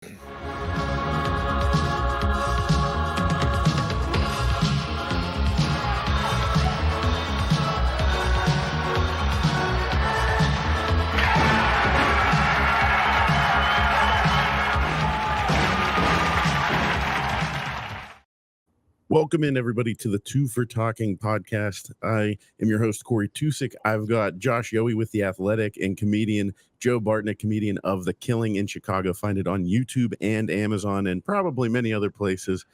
Welcome in, everybody, to the Two for Talking podcast. I am your host, Corey Tusick. I've got Josh Yowie with The Athletic and comedian Joe Bartnick, comedian of The Killing in Chicago. Find it on YouTube and Amazon and probably many other places.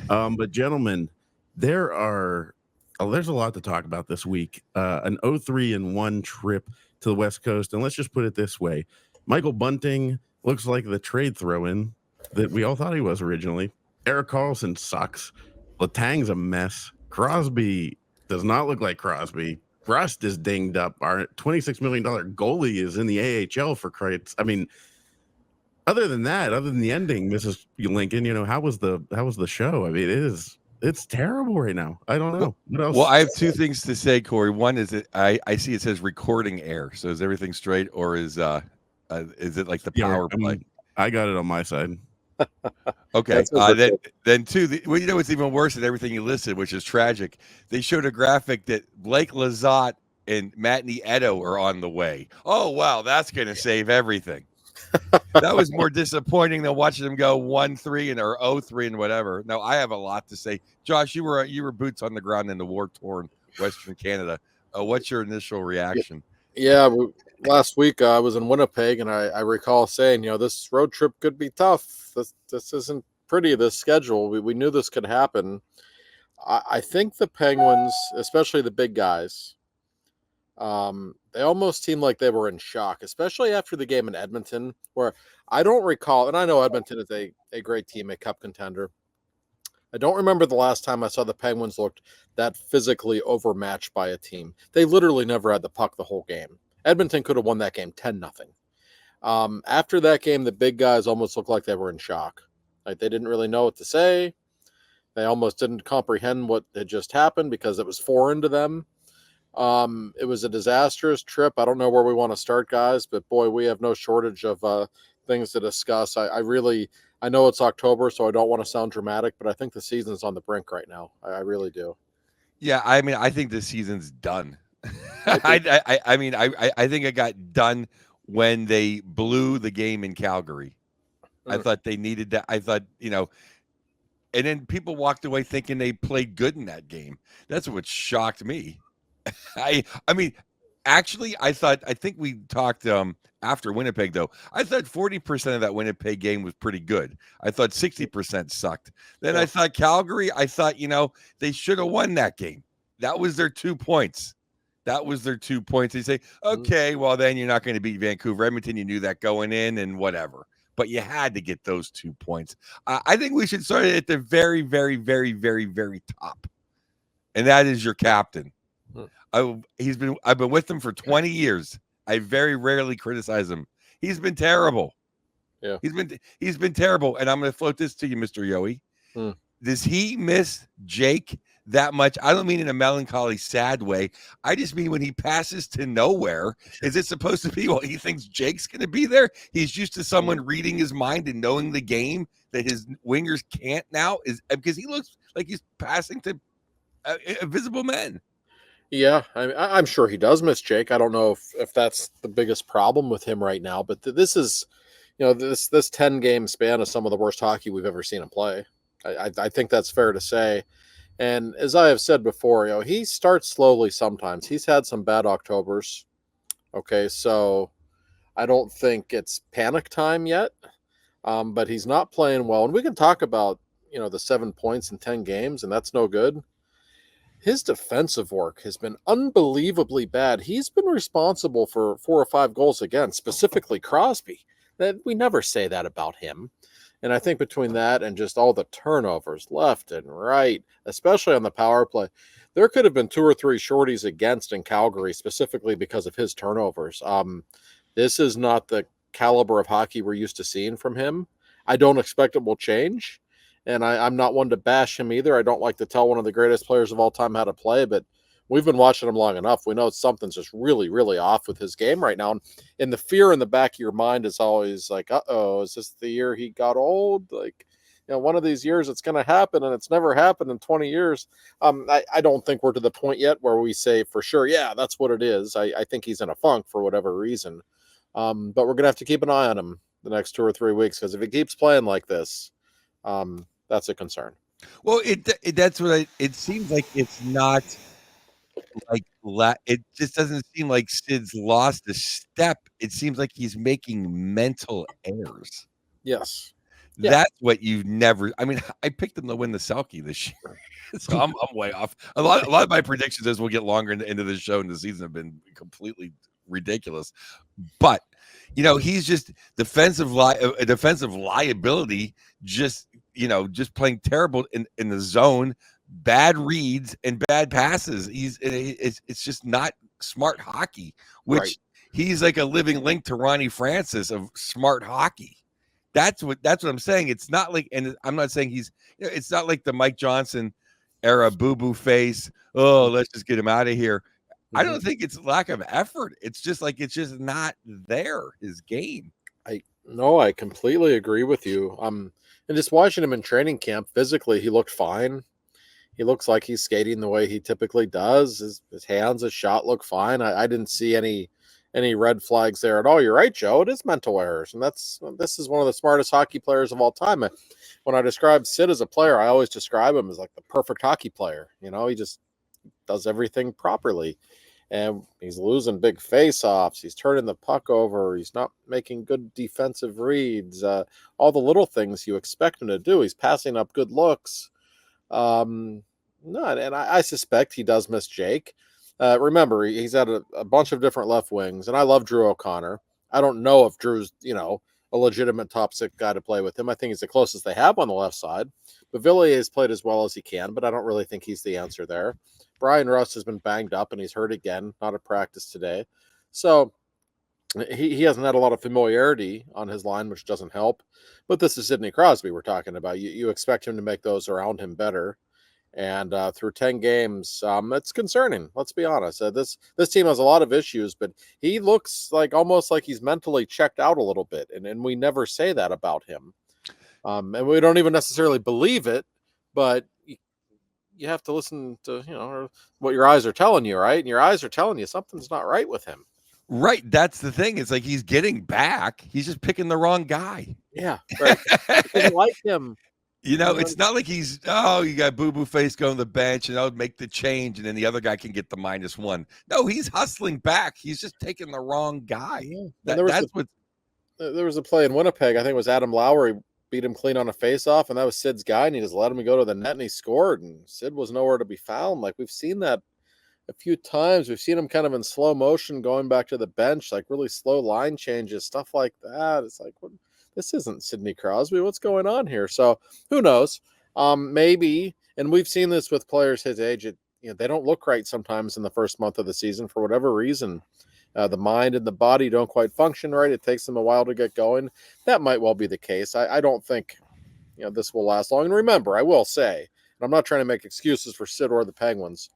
But, gentlemen, there's a lot to talk about this week. An 0-3-1 trip to the West Coast. And let's just put it this way. Michael Bunting looks like the trade throw-in that we all thought he was originally. Erik Karlsson sucks. Letang's a mess. Crosby does not look like Crosby. Rust is dinged up. Our $26 million goalie is in the AHL for Christ's. I mean, other than the ending, Mrs. Lincoln, how was the show? I mean, it's terrible right now. I don't know. What else? Well, I have two things to say, Corey. One is that I see it says recording error. So is everything straight, or is it like the power play? I got it on my side. Okay. Then two, what's even worse than everything you listed, which is tragic. They showed a graphic that Blake Lizotte and Matt Nieto are on the way. Oh, wow. That's going to save everything. That was more disappointing than watching them go 1-3 or 0-3 and whatever. Now, I have a lot to say. Josh, you were boots on the ground in the war-torn Western Canada. What's your initial reaction? Yeah, last week I was in Winnipeg, and I recall saying, this road trip could be tough. This isn't pretty, this schedule. We knew this could happen. I think the Penguins, especially the big guys, they almost seemed like they were in shock, especially after the game in Edmonton, where I don't recall, and I know Edmonton is a great team, a cup contender. I don't remember the last time I saw the Penguins looked that physically overmatched by a team. They literally never had the puck the whole game. Edmonton could have won that game 10-0. After that game, the big guys almost looked like they were in shock. Like they didn't really know what to say. They almost didn't comprehend what had just happened because it was foreign to them. It was a disastrous trip. I don't know where we want to start, guys, but boy, we have no shortage of things to discuss. I know it's October, so I don't want to sound dramatic, but I think the season's on the brink right now. I really do. Yeah, I mean, I think the season's done. I think it got done when they blew the game in Calgary. I thought they needed that. I thought, and then people walked away thinking they played good in that game. That's what shocked me. I think we talked after Winnipeg, though. I thought 40% of that Winnipeg game was pretty good. I thought 60% sucked. Then I thought Calgary, they should have won that game. That was their 2 points. They say, okay, well, then you're not going to beat Vancouver. Edmonton, you knew that going in and whatever. But you had to get those 2 points. I think we should start at the very, very, very, very, very top. And that is your captain. I've been with him for 20 years. I very rarely criticize him. He's been terrible. Yeah. He's been terrible. And I'm going to float this to you, Mr. Yowie. Does he miss Jake that much? I don't mean in a melancholy, sad way. I just mean when he passes to nowhere, is it supposed to be, well, he thinks Jake's going to be there? He's used to someone reading his mind and knowing the game that his wingers can't now, is because he looks like he's passing to invisible men. Yeah, I'm sure he does miss Jake. I don't know if that's the biggest problem with him right now, but this is, this 10-game span is some of the worst hockey we've ever seen him play. I think that's fair to say. And as I have said before, he starts slowly sometimes. He's had some bad Octobers. Okay, so I don't think it's panic time yet, but he's not playing well. And we can talk about, the 7 points in 10 games, and that's no good. His defensive work has been unbelievably bad. He's been responsible for 4 or 5 goals against, specifically Crosby. That we never say that about him. And I think between that and just all the turnovers left and right, especially on the power play, there could have been 2 or 3 shorties against in Calgary, specifically because of his turnovers. This is not the caliber of hockey we're used to seeing from him. I don't expect it will change. And I'm not one to bash him either. I don't like to tell one of the greatest players of all time how to play, but we've been watching him long enough. We know something's just really, really off with his game right now. And the fear in the back of your mind is always like, uh-oh, is this the year he got old? Like, one of these years it's going to happen, and it's never happened in 20 years. I don't think we're to the point yet where we say for sure, yeah, that's what it is. I think he's in a funk for whatever reason. But we're going to have to keep an eye on him the next 2 or 3 weeks, because if he keeps playing like this, that's a concern. Well, it seems like it's not like it just doesn't seem like Sid's lost a step. It seems like he's making mental errors. Yes. Yeah. That's what you've never. I mean, I picked them to win the Selkie this year, so I'm way off. A lot of my predictions as we'll get longer into the show and the season have been completely ridiculous. But he's just defensive liability. Just playing terrible in the zone, bad reads and bad passes. It's just not smart hockey. Which Right. He's like a living link to Ronnie Francis of smart hockey. That's what I'm saying. It's not like, and I'm not saying it's not like the Mike Johnson era boo-boo face. Oh, let's just get him out of here. Mm-hmm. I don't think it's lack of effort. It's just not there, his game. I completely agree with you. And just watching him in training camp, physically, he looked fine. He looks like he's skating the way he typically does. His hands, his shot look fine. I didn't see any red flags there at all. You're right, Joe. It is mental errors, and this is one of the smartest hockey players of all time. When I describe Sid as a player, I always describe him as like the perfect hockey player. He just does everything properly, and he's losing big face-offs. He's turning the puck over. He's not making good defensive reads. All the little things you expect him to do. He's passing up good looks. And I suspect he does miss Jake. Remember, he's had a bunch of different left wings, and I love Drew O'Connor. I don't know if Drew's, a legitimate top six guy to play with him. I think he's the closest they have on the left side. But Villiers has played as well as he can, but I don't really think he's the answer there. Brian Rust has been banged up, and he's hurt again, not at practice today. So he hasn't had a lot of familiarity on his line, which doesn't help. But this is Sidney Crosby we're talking about. You expect him to make those around him better. And through 10 games, it's concerning. Let's be honest. This team has a lot of issues, but he looks like almost like he's mentally checked out a little bit. And we never say that about him. And we don't even necessarily believe it, but you have to listen to, what your eyes are telling you, right? And your eyes are telling you something's not right with him. Right. That's the thing. It's like he's getting back. He's just picking the wrong guy. Yeah. Right. I didn't like him. It's not like he's, you got boo-boo face going to the bench and make the change and then the other guy can get the -1. No, he's hustling back. He's just taking the wrong guy. Yeah. There was a play in Winnipeg. I think it was Adam Lowry beat him clean on a face-off, and that was Sid's guy, and he just let him go to the net and he scored, and Sid was nowhere to be found. Like, we've seen that a few times. We've seen him kind of in slow motion going back to the bench, like really slow line changes, stuff like that. It's like, what? This isn't Sidney Crosby. What's going on here? So who knows? Maybe, and we've seen this with players his age. They don't look right sometimes in the first month of the season for whatever reason. The mind and the body don't quite function right. It takes them a while to get going. That might well be the case. I don't think this will last long. And remember, I will say, and I'm not trying to make excuses for Sid or the Penguins,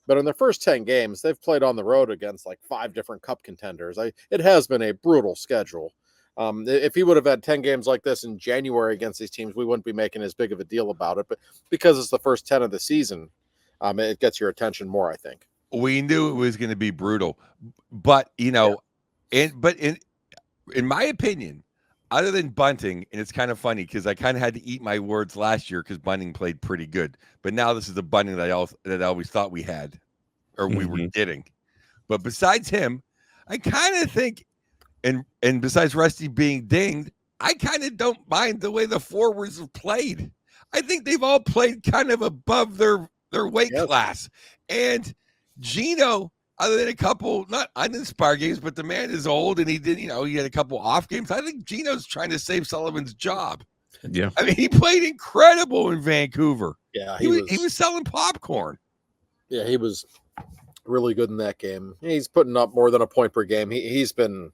but in their first 10 games, they've played on the road against like 5 different cup contenders. It has been a brutal schedule. If he would have had 10 games like this in January against these teams, we wouldn't be making as big of a deal about it. But because it's the first 10 of the season, it gets your attention more, I think. We knew it was going to be brutal. But, in my opinion, other than Bunting, and it's kind of funny because I kind of had to eat my words last year because Bunting played pretty good. But now this is the Bunting that I always thought we had or we were getting. But besides him, I kind of think, and besides Rusty being dinged, I kind of don't mind the way the forwards have played. I think they've all played kind of above their weight class. And Gino, other than a couple not uninspired games, but the man is old and he had a couple off games. I think Gino's trying to save Sullivan's job. Yeah. I mean, he played incredible in Vancouver. Yeah, he was selling popcorn. Yeah, he was really good in that game. He's putting up more than a point per game. He's been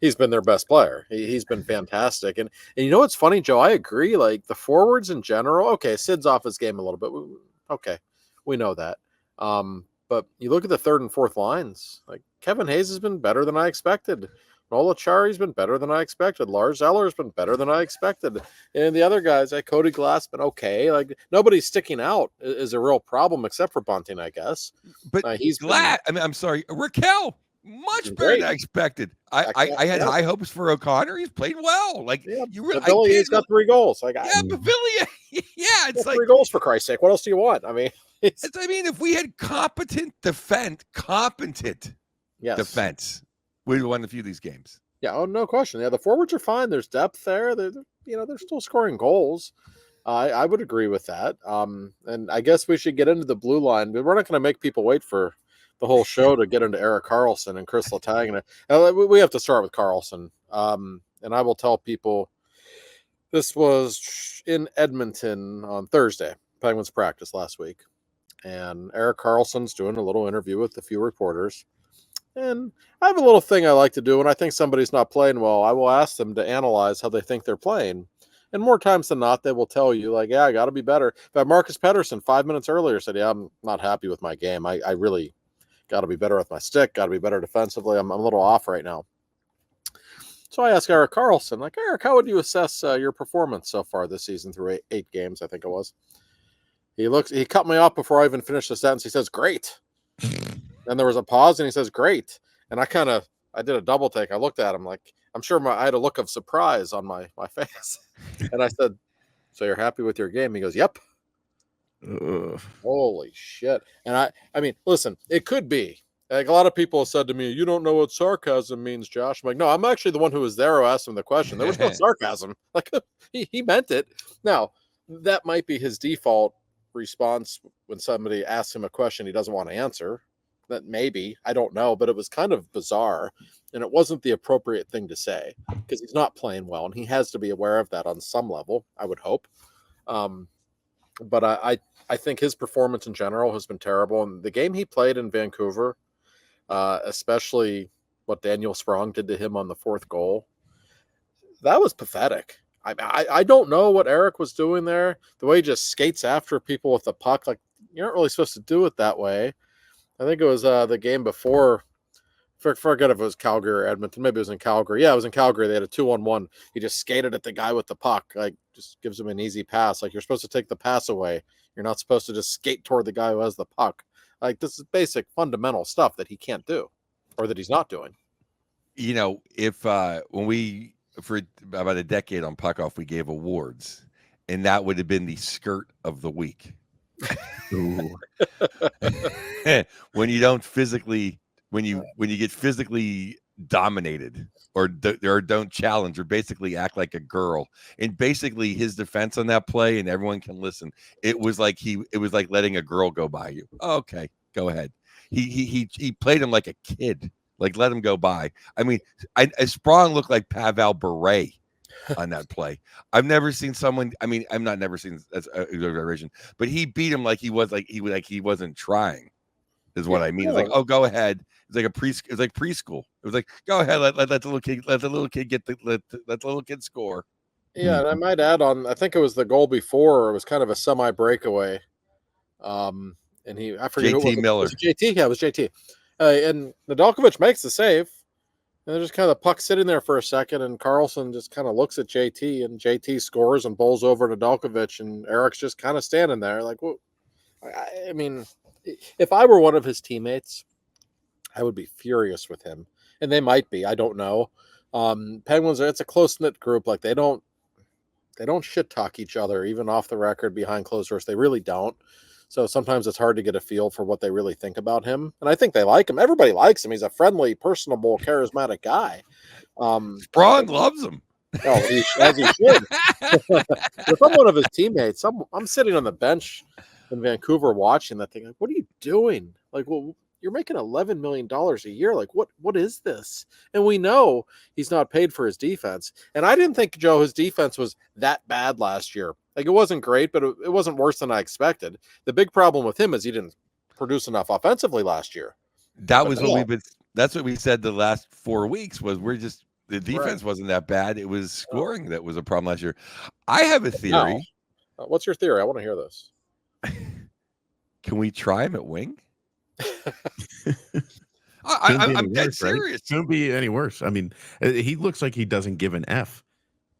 their best player. He's been fantastic. And what's funny, Joe? I agree. Like the forwards in general. Okay, Sid's off his game a little bit. Okay, we know that. But you look at the third and fourth lines, like Kevin Hayes has been better than I expected. Nola Chari's been better than I expected. Lars Eller's been better than I expected. And the other guys, like Cody Glass, been okay. Like nobody's sticking out is a real problem except for Bunting, I guess. But he's glad. I'm sorry, Raquel. Much better great. than I expected. I had high hopes for O'Connor. He's played well. Like you really, he's got 3 goals. Like Pavillion. Yeah, it's like 3 goals for Christ's sake. What else do you want? I mean, if we had competent defense, we'd won a few of these games. Yeah, oh no question. Yeah, the forwards are fine. There's depth there. They're still scoring goals. I would agree with that. And I guess we should get into the blue line, but we're not going to make people wait for the whole show to get into Erik Karlsson and Chris Letang. And we have to start with Karlsson. And I will tell people this was in Edmonton on Thursday, Penguins practice last week. And Erik Karlsson's doing a little interview with a few reporters. And I have a little thing I like to do when I think somebody's not playing well. I will ask them to analyze how they think they're playing. And more times than not, they will tell you, like, yeah, I got to be better. But Marcus Pettersson 5 minutes earlier said, yeah, I'm not happy with my game. I really got to be better with my stick, got to be better defensively. I'm a little off right now. So I asked Erik Karlsson, like, Erik, how would you assess your performance so far this season through eight games, I think it was. He cut me off before I even finished the sentence. He says, great. Then there was a pause, and he says, great. And I did a double take. I looked at him like, I'm sure I had a look of surprise on my face. And I said, so you're happy with your game? He goes, yep. Holy shit. And I mean, listen, it could be. Like a lot of people have said to me, you don't know what sarcasm means, Josh. I'm like, no, I'm actually the one who was there who asked him the question. There was no sarcasm. Like he meant it. Now, that might be his default response when somebody asks him a question he doesn't want to answer. That maybe, I don't know, but it was kind of bizarre, and it wasn't the appropriate thing to say because he's not playing well, and he has to be aware of that on some level, I would hope. But I think his performance in general has been terrible, and the game he played in Vancouver, especially what Daniel Sprong did to him on the 4th goal, that was pathetic. I don't know what Erik was doing there. The way he just skates after people with the puck, like you're not really supposed to do it that way. I think it was the game before. Forget if it was Calgary or Edmonton. Maybe it was in Calgary. Yeah, it was in Calgary. They had a 2-on-1. He just skated at the guy with the puck, like just gives him an easy pass. Like you're supposed to take the pass away. You're not supposed to just skate toward the guy who has the puck. Like this is basic fundamental stuff that he can't do, or that he's not doing. You know, if when we for about a decade on Puck Off, we gave awards, and that would have been the skirt of the week. When you don't physically, when you get physically dominated or don't challenge or basically act like a girl, and basically his defense on that play, and everyone can listen. It was like letting a girl go by you. Oh, okay, go ahead. He played him like a kid. Like let him go by. I mean, Sprong looked like Pavel Bure on that play. I've never seen someone. I mean, I'm not never seen that's a version, but he beat him like he wasn't trying. Is what I mean. It's like, oh, go ahead. It's like It's like preschool. It was like, go ahead. Let the little kid. Let the little kid get let the little kid score. Yeah, and I might add on. I think it was the goal before. It was kind of a semi breakaway. And I forget JT Miller. Was it JT? Yeah, it was JT. And Nedeljkovic makes the save. And there's just kind of the puck sitting there for a second, and Karlsson just kind of looks at JT, and JT scores and bowls over Nedeljkovic, and Erik's just kind of standing there like, well, I mean, if I were one of his teammates, I would be furious with him, and they might be. I don't know. Penguins, it's a close-knit group. Like they don't shit talk each other, even off the record, behind closed doors. They really don't. So sometimes it's hard to get a feel for what they really think about him. And I think they like him. Everybody likes him. He's a friendly, personable, charismatic guy. Sprong loves him. Oh, as he should. If I'm one of his teammates, I'm sitting on the bench in Vancouver watching that thing. Like, what are you doing? Like, well, you're making $11 million a year. Like, what is this? And we know he's not paid for his defense. And I didn't think, Joe, his defense was that bad last year. Like, it wasn't great, but it wasn't worse than I expected. The big problem with him is he didn't produce enough offensively last year. That's what we said the last 4 weeks was the defense wasn't that bad. It was scoring that was a problem last year. I have a theory. What's your theory? I want to hear this. Can we try him at wing? I'm dead serious. Right? Couldn't be any worse. I mean, he looks like he doesn't give an F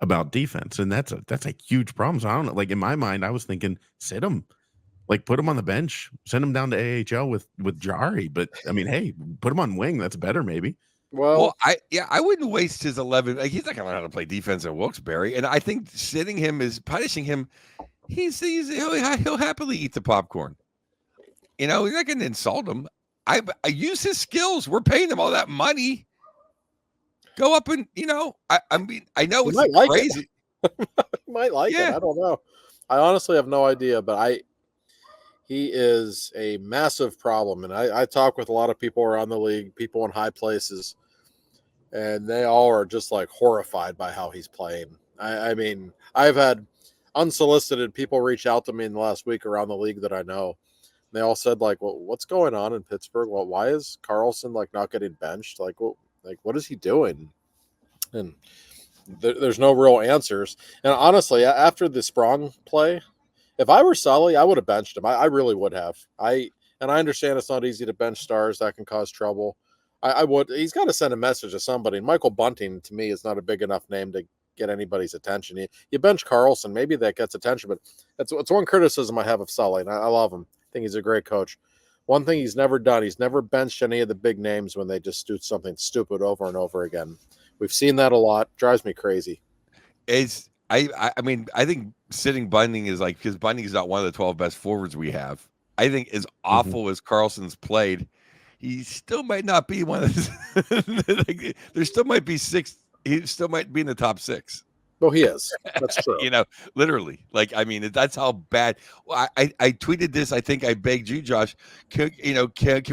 about defense, and that's a huge problem. So I don't know. Like in my mind, I was thinking, sit him, like put him on the bench, send him down to AHL with Jarry. But I mean, hey, put him on wing. That's better, maybe. Well, I wouldn't waste his 11. Like, he's not going to learn how to play defense at Wilkes-Barre, and I think sitting him is punishing him. He'll happily eat the popcorn. You know, you're not going to insult him. I use his skills. We're paying him all that money. Go up and I mean, I know it's crazy. He might like it. I don't know. I honestly have no idea, but he is a massive problem. And I talk with a lot of people around the league, people in high places, and they all are just like horrified by how he's playing. I mean, I've had unsolicited people reach out to me in the last week around the league that I know. They all said, like, well, what's going on in Pittsburgh? Well, why is Carlson like not getting benched? Like, well, like, what is he doing? And there's no real answers. And honestly, after the Sprong play, if I were Sully, I would have benched him. I really would have. And I understand it's not easy to bench stars. That can cause trouble. I would. He's got to send a message to somebody. Michael Bunting, to me, is not a big enough name to get anybody's attention. You bench Carlson, maybe that gets attention, but it's one criticism I have of Sully, and I love him. I think he's a great coach. One thing he's never done, he's never benched any of the big names when they just do something stupid over and over again. We've seen that a lot. Drives me crazy. I mean, I think sitting Bunting is like, because Bunting is not one of the 12 best forwards we have. I think as awful as Carlson's played, he still might not be one of the, there still might be six. He still might be in the top six. Well, he is. That's true. Literally. Like, I mean, that's how bad. I tweeted this. I think I begged you, Josh. Can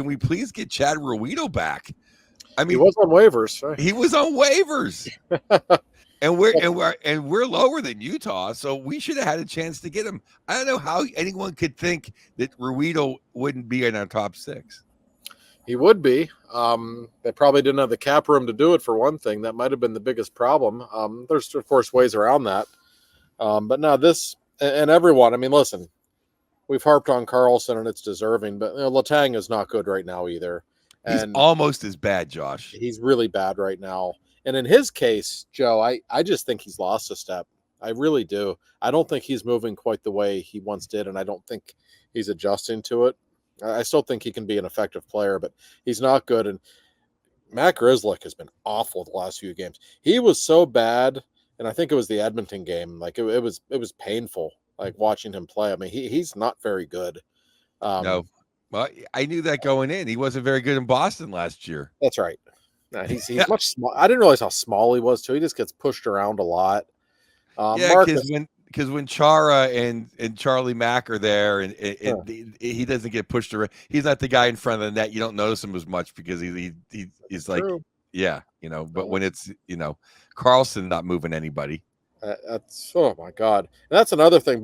we please get Chad Ruido back? I mean, he was on waivers. Right? He was on waivers, and we're lower than Utah, so we should have had a chance to get him. I don't know how anyone could think that Ruido wouldn't be in our top six. He would be. They probably didn't have the cap room to do it, for one thing. That might have been the biggest problem. There's, of course, ways around that. But now this, and everyone, I mean, listen, we've harped on Carlson, and it's deserving, but Letang is not good right now either. He's almost as bad, Josh. He's really bad right now. And in his case, Joe, I just think he's lost a step. I really do. I don't think he's moving quite the way he once did, and I don't think he's adjusting to it. I still think he can be an effective player, but he's not good. And Matt Grzelcyk has been awful the last few games. He was so bad, and I think it was the Edmonton game. Like it was painful, like watching him play. I mean, he's not very good. No, well, I knew that going in. He wasn't very good in Boston last year. That's right. No, he's much small. I didn't realize how small he was too. He just gets pushed around a lot. Because when Chara and Charlie Mack are there, and he doesn't get pushed around. He's not the guy in front of the net. You don't notice him as much because he's like, But when it's Carlson not moving anybody, that's, oh my God. And that's another thing.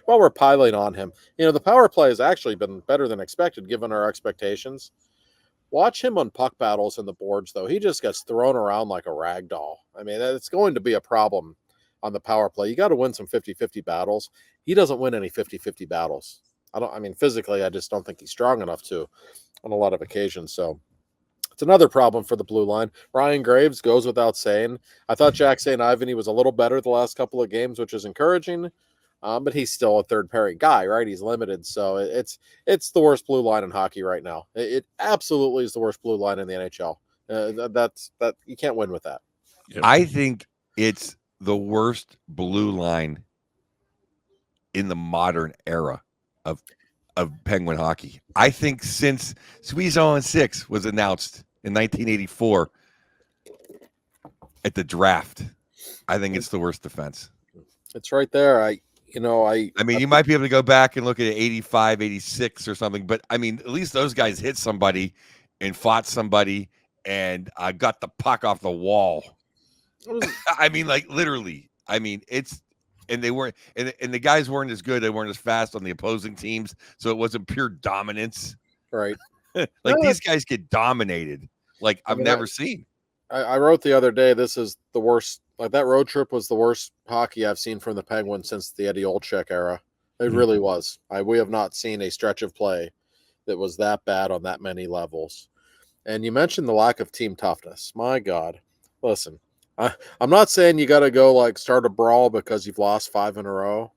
While we're piling on him, the power play has actually been better than expected given our expectations. Watch him on puck battles in the boards, though. He just gets thrown around like a rag doll. I mean, it's going to be a problem on the power play. You got to win some 50-50 battles. He doesn't win any 50-50 battles. Physically, I just don't think he's strong enough to on a lot of occasions. So it's another problem for the blue line. Ryan Graves goes without saying. I thought Jack St. Ivany was a little better the last couple of games, which is encouraging. But he's still a third pairing guy, right? He's limited. So it's the worst blue line in hockey right now. It absolutely is the worst blue line in the NHL. That you can't win with that. Yep. I think it's the worst blue line in the modern era of Penguin hockey. I think since Squeeze on 6 was announced in 1984 at the draft, I think it's the worst defense. It's right there. You might be able to go back and look at 85, 86 or something, but I mean, at least those guys hit somebody and fought somebody and got the puck off the wall. I mean, like literally. I mean, they weren't, and the guys weren't as good. They weren't as fast on the opposing teams, so it wasn't pure dominance. Right. These guys get dominated like I've never seen. I wrote the other day, this is the worst. Like that road trip was the worst hockey I've seen from the Penguins since the Eddie Olczyk era. It really was. We have not seen a stretch of play that was that bad on that many levels. And you mentioned the lack of team toughness. My God. Listen, I'm not saying you got to go like start a brawl because you've lost 5 in a row.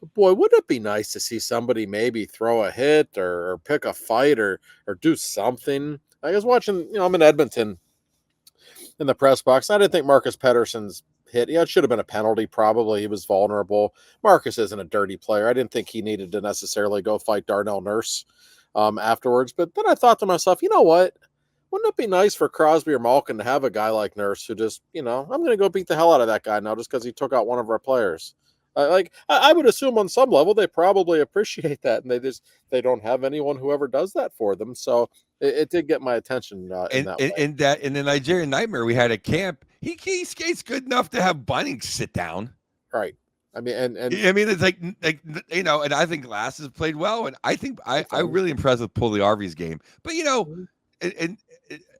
But boy, wouldn't it be nice to see somebody maybe throw a hit or pick a fight or do something? I was watching, I'm in Edmonton in the press box. I didn't think Marcus Pettersson's hit. Yeah, it should have been a penalty. Probably he was vulnerable. Marcus isn't a dirty player. I didn't think he needed to necessarily go fight Darnell Nurse afterwards. But then I thought to myself, you know what? Wouldn't it be nice for Crosby or Malkin to have a guy like Nurse who just, I'm going to go beat the hell out of that guy now just because he took out one of our players. I would assume on some level they probably appreciate that, and they don't have anyone who ever does that for them. So it did get my attention in that way. In the Nigerian Nightmare we had at camp, he skates good enough to have Bunning sit down. Right. I mean, and I mean, it's like and I think Glass has played well, and I think I'm really impressed with Pugliarvi's game. But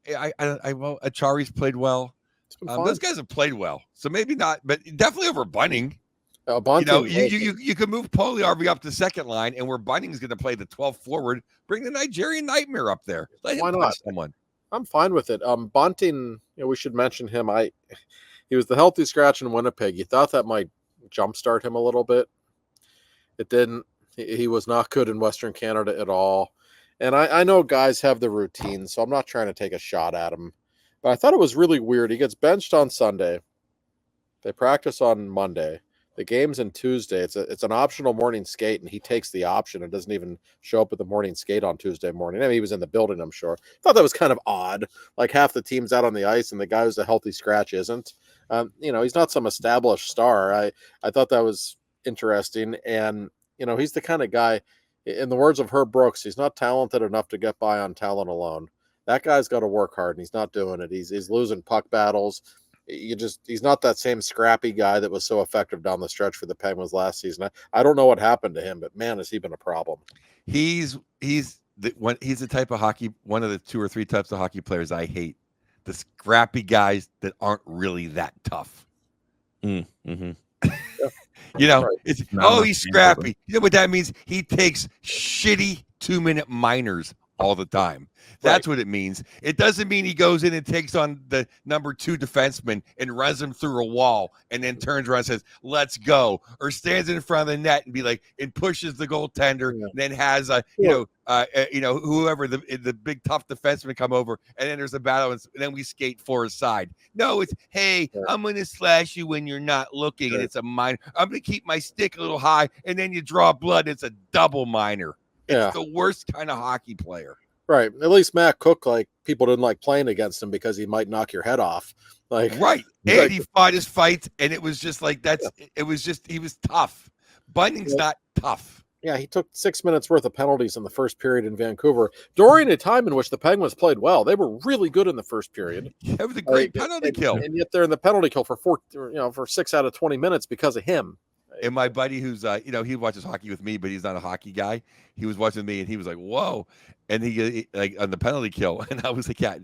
Achari's played well. Those guys have played well, so maybe not, but definitely over Bunning. You could move Pugliarvi up the second line, and where Bunning's going to play the 12th forward, bring the Nigerian Nightmare up there. Why not? Someone. I'm fine with it. Bunting, we should mention him. He was the healthy scratch in Winnipeg. You thought that might jumpstart him a little bit. It didn't. He was not good in Western Canada at all. And I know guys have the routine, so I'm not trying to take a shot at him. But I thought it was really weird. He gets benched on Sunday. They practice on Monday. The game's on Tuesday. It's an optional morning skate, and he takes the option and doesn't even show up at the morning skate on Tuesday morning. I mean, he was in the building, I'm sure. Thought that was kind of odd. Like half the team's out on the ice, and the guy who's a healthy scratch isn't. He's not some established star. I thought that was interesting, and he's the kind of guy. In the words of Herb Brooks, he's not talented enough to get by on talent alone. That guy's got to work hard, and he's not doing it. He's losing puck battles. He's not that same scrappy guy that was so effective down the stretch for the Penguins last season. I don't know what happened to him, but man, has he been a problem. He's the type of hockey, one of the 2 or 3 types of hockey players I hate. The scrappy guys that aren't really that tough. Mm-hmm. He's scrappy. You know what that means? He takes shitty 2-minute minors all the time. That's what it means. It doesn't mean he goes in and takes on the number 2 defenseman and runs him through a wall and then turns around and says, "Let's go," or stands in front of the net and be like, and pushes the goaltender, and then has whoever the big tough defenseman come over, and then there's a battle, and then we skate for his side. No, it's, hey, I'm going to slash you when you're not looking, and it's a minor. I'm going to keep my stick a little high, and then you draw blood. It's a double minor. It's the worst kind of hockey player. Right. At least Matt Cook, people didn't like playing against him because he might knock your head off. Right. And he fought his fights, and it was just like it was just, he was tough. Bunning's not tough. Yeah, he took 6 minutes worth of penalties in the first period in Vancouver during a time in which the Penguins played well. They were really good in the first period. It was a great penalty kill. And yet they're in the penalty kill for 6 out of 20 minutes because of him. And my buddy who's, he watches hockey with me, but he's not a hockey guy. He was watching me, and he was like, whoa. And he on the penalty kill. And I was like, yeah.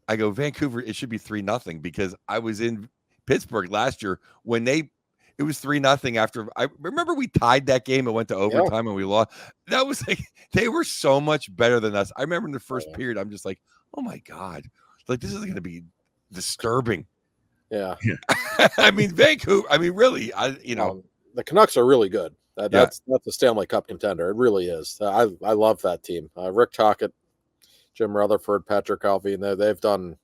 I go, Vancouver, it should be 3-0 because I was in Pittsburgh last year when it was 3-0 after. I remember we tied that game and went to overtime and we lost. That was like, they were so much better than us. I remember in the first period, I'm just like, oh my God, this is going to be disturbing. Yeah. I mean, Vancouver, really, the Canucks are really good. That's a Stanley Cup contender. It really is. I love that team. Rick Tocchet, Jim Rutherford, Patrick Alvin, they've done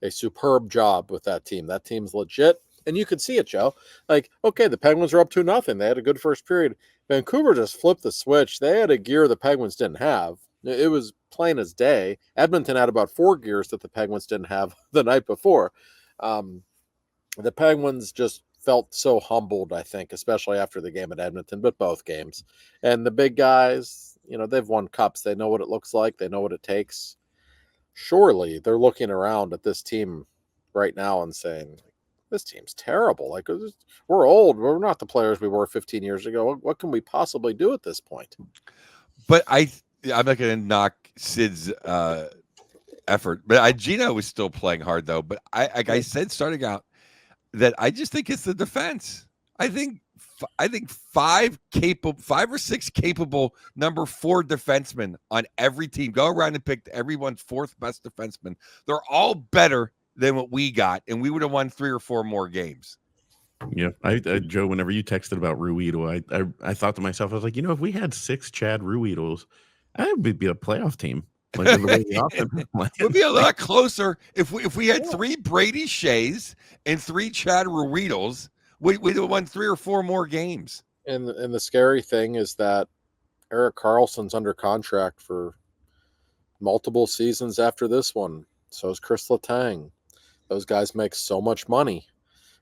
a superb job with that team. That team's legit. And you can see it, Joe. The Penguins are up 2-0. They had a good first period. Vancouver just flipped the switch. They had a gear the Penguins didn't have. It was plain as day. Edmonton had about 4 gears that the Penguins didn't have the night before. The Penguins just felt so humbled, I think, especially after the game at Edmonton, but both games. And the big guys, they've won cups. They know what it looks like. They know what it takes. Surely they're looking around at this team right now and saying, this team's terrible. We're old. We're not the players we were 15 years ago. What can we possibly do at this point? But I'm not going to knock Sid's effort. But Gino was still playing hard, though. But I said starting out, that I just think it's the defense. I think five or six capable number 4 defensemen on every team. Go around and pick everyone's 4th best defenseman. They're all better than what we got, and we would have won 3 or 4 more games. Yeah, Joe, whenever you texted about Ruedel, I thought to myself, I was like, if we had 6 Chad Ruedels, I would be a playoff team. Like, the way the offense We'd be a lot closer if we had 3 Brady Shays and 3 Chad Ruedels. We'd have won 3 or 4 more games. And the scary thing is that Erik Karlsson's under contract for multiple seasons after this one. So is Chris Letang. Those guys make so much money.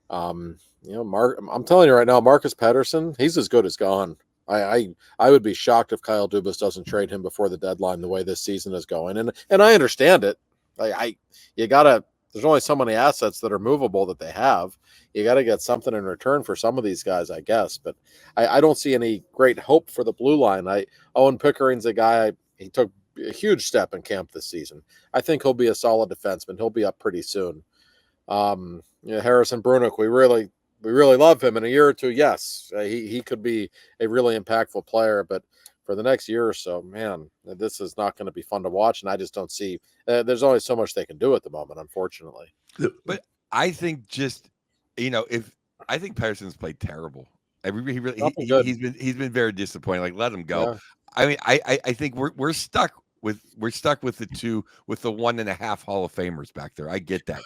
Mark, I'm telling you right now, Marcus Pettersson, he's as good as gone. I would be shocked if Kyle Dubas doesn't trade him before the deadline the way this season is going. And I understand it. There's only so many assets that are movable that they have. You got to get something in return for some of these guys, I guess. But I don't see any great hope for the blue line. Owen Pickering's a guy, he took a huge step in camp this season. I think he'll be a solid defenseman. He'll be up pretty soon. Harrison Brunick, we really love him. In a year or two, yes, he could be a really impactful player. But for the next year or so, man, this is not going to be fun to watch. And I just don't see there's only so much they can do at the moment, unfortunately. But I think I think Pettersson's played terrible. He's been very disappointing. Like, let him go. Yeah. I mean, I think we're stuck with the 2 with the 1.5 Hall of Famers back there. I get that.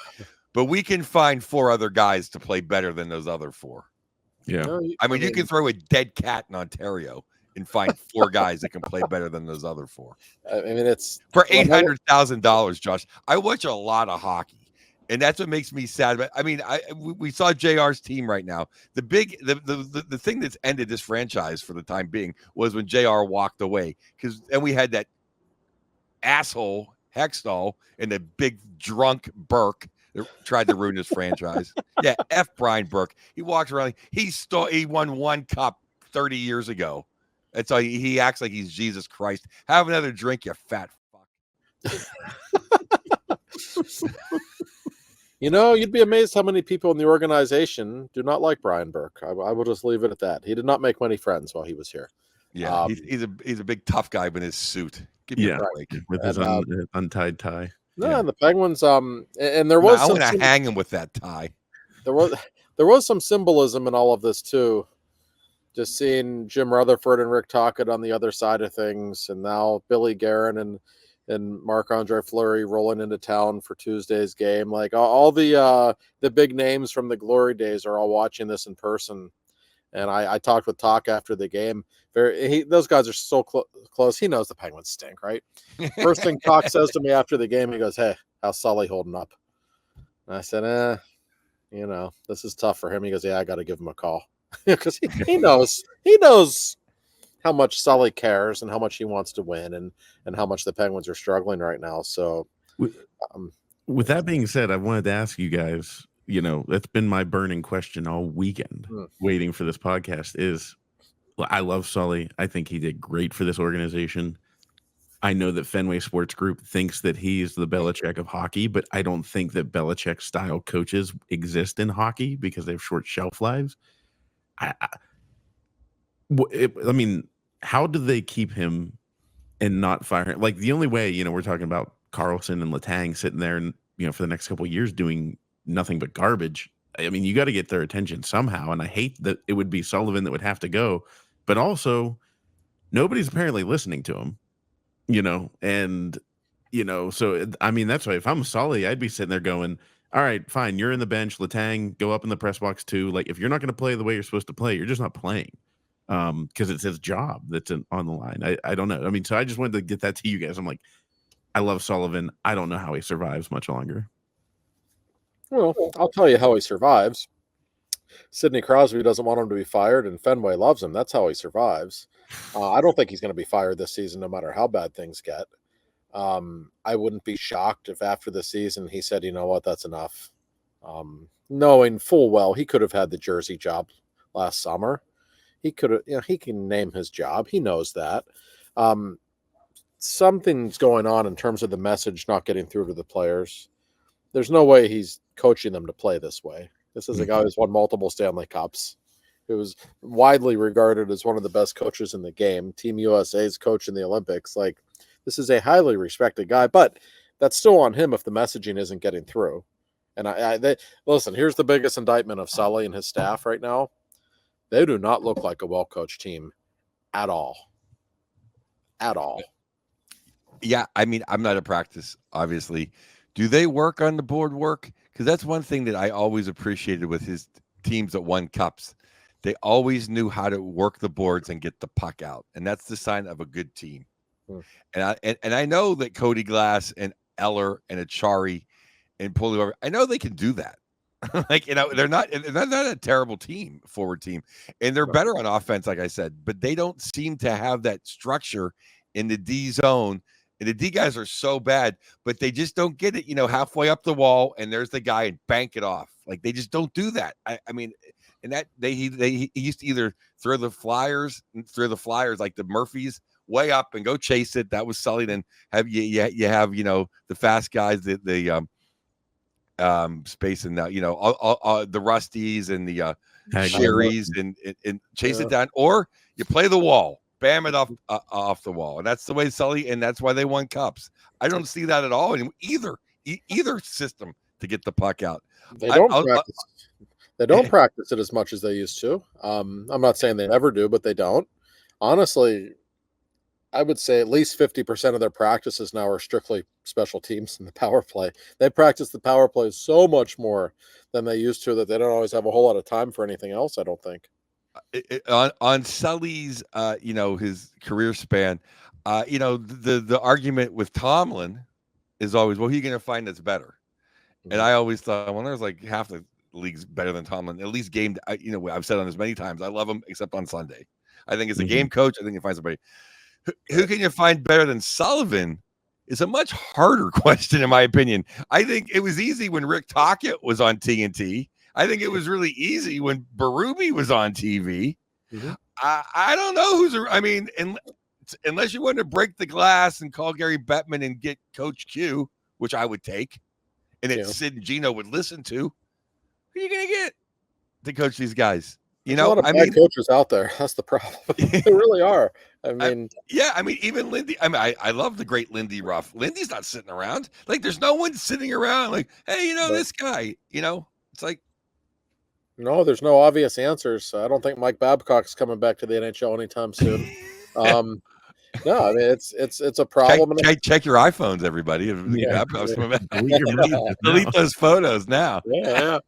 But we can find 4 other guys to play better than those other 4. Yeah. I mean, you can throw a dead cat in Ontario and find 4 guys that can play better than those other 4. I mean, it's for $800,000, Josh. I watch a lot of hockey, and that's what makes me sad. But I mean, we saw JR's team right now. The thing that's ended this franchise for the time being was when JR walked away, and we had that asshole Hextall and the big drunk Burke that tried to ruin his franchise. Yeah, F Brian Burke. He walks around. He won 1 cup 30 years ago. That's all. He acts like he's Jesus Christ. Have another drink, you fat fuck. You'd be amazed how many people in the organization do not like Brian Burke. I will just leave it at that. He did not make many friends while he was here. Yeah, he's a big tough guy in his suit. Give me a break. With his untied tie. No, and the Penguins. And there was. I want to hang him with that tie. There was some symbolism in all of this too. Just seeing Jim Rutherford and Rick Tocchet on the other side of things, and now Billy Guerin and Marc Andre Fleury rolling into town for Tuesday's game. Like all the big names from the glory days are all watching this in person. And I talked with Talk after the game. Those guys are so close. He knows the Penguins stink, right? First thing Talk says to me after the game, he goes, "Hey, how's Sully holding up?" And I said, this is tough for him. He goes, "Yeah, I got to give him a call." Because he knows how much Sully cares and how much he wants to win and how much the Penguins are struggling right now. So with that being said, I wanted to ask you guys, that's been my burning question all weekend waiting for this podcast is, I love Sully. I think he did great for this organization. I know that Fenway Sports Group thinks that he's the Belichick of hockey, but I don't think that Belichick style coaches exist in hockey because they have short shelf lives. I mean, how do they keep him and not fire him? Like, the only way, we're talking about Karlsson and Letang sitting there and, for the next couple of years doing nothing but garbage. I mean, you got to get their attention somehow. And I hate that it would be Sullivan that would have to go, but also nobody's apparently listening to him, so, I mean, that's why if I'm Sully, I'd be sitting there going, all right, fine. You're in the bench. Letang, go up in the press box too. Like, if you're not going to play the way you're supposed to play, you're just not playing. Because it's his job that's on the line. I don't know. I mean, so I just wanted to get that to you guys. I'm like, I love Sullivan. I don't know how he survives much longer. Well, I'll tell you how he survives. Sidney Crosby doesn't want him to be fired, and Fenway loves him. That's how he survives. I don't think he's going to be fired this season, no matter how bad things get. I wouldn't be shocked if after the season he said, "You know what, that's enough." Knowing full well he could have had the Jersey job last summer. He could have, he can name his job. He knows that. Something's going on in terms of the message not getting through to the players. There's no way he's coaching them to play this way. This is a guy who's won multiple Stanley Cups. who was widely regarded as one of the best coaches in the game, Team USA's coach in the Olympics. Like, this is a highly respected guy, but that's still on him if the messaging isn't getting through. And listen, here's the biggest indictment of Sully and his staff right now. They do not look like a well-coached team at all. At all. Yeah, I mean, I'm not a practice, obviously. Do they work on the board work? Because that's one thing that I always appreciated with his teams that won cups. They always knew how to work the boards and get the puck out, and that's the sign of a good team. And I know that Cody Glass and Eller and Achari and Pulley, I know they can do that. Like, they're not a terrible team, forward team, and they're better on offense, like I said, but they don't seem to have that structure in the D zone. And the D guys are so bad, but they just don't get it, halfway up the wall, and there's the guy and bank it off. Like, they just don't do that. I mean, and that he used to either throw the flyers like the Murphys way up and go chase it. That was Sully. Then have you have the fast guys, the space and all the Rusties and the Sherrys and chase it down, or you play the wall. Bam it off the wall, and that's the way Sully, and that's why they won cups. I don't see that at all in either system to get the puck out. They don't practice. They don't practice it as much as they used to. I'm not saying they never do, but they don't. Honestly, I would say at least 50% of their practices now are strictly special teams in the power play. They practice the power play so much more than they used to that they don't always have a whole lot of time for anything else, I don't think. On Sully's, his career span, the argument with Tomlin is always, well, who are you going to find that's better? Mm-hmm. And I always thought, well, there's like half the league's better than Tomlin. At least game, I've said on this many times, I love him except on Sunday. I think as a game coach, I think you find somebody. Who can you find better than Sullivan is a much harder question, in my opinion. I think it was easy when Rick Tocchet was on TNT. I think it was really easy when Berube was on TV. Mm-hmm. I don't know unless you want to break the glass and call Gary Bettman and get Coach Q, which I would take, and it's Sid and Gino would listen to, who are you going to get to coach these guys? There's a lot of bad coaches out there. That's the problem. They really are. Even Lindy. I love the great Lindy Ruff. Lindy's not sitting around. Like, there's no one sitting around like, hey, this guy, it's like, no, there's no obvious answers. I don't think Mike Babcock's coming back to the NHL anytime soon. No, I mean it's a problem. Check your iPhones, everybody. Delete those photos now. Yeah.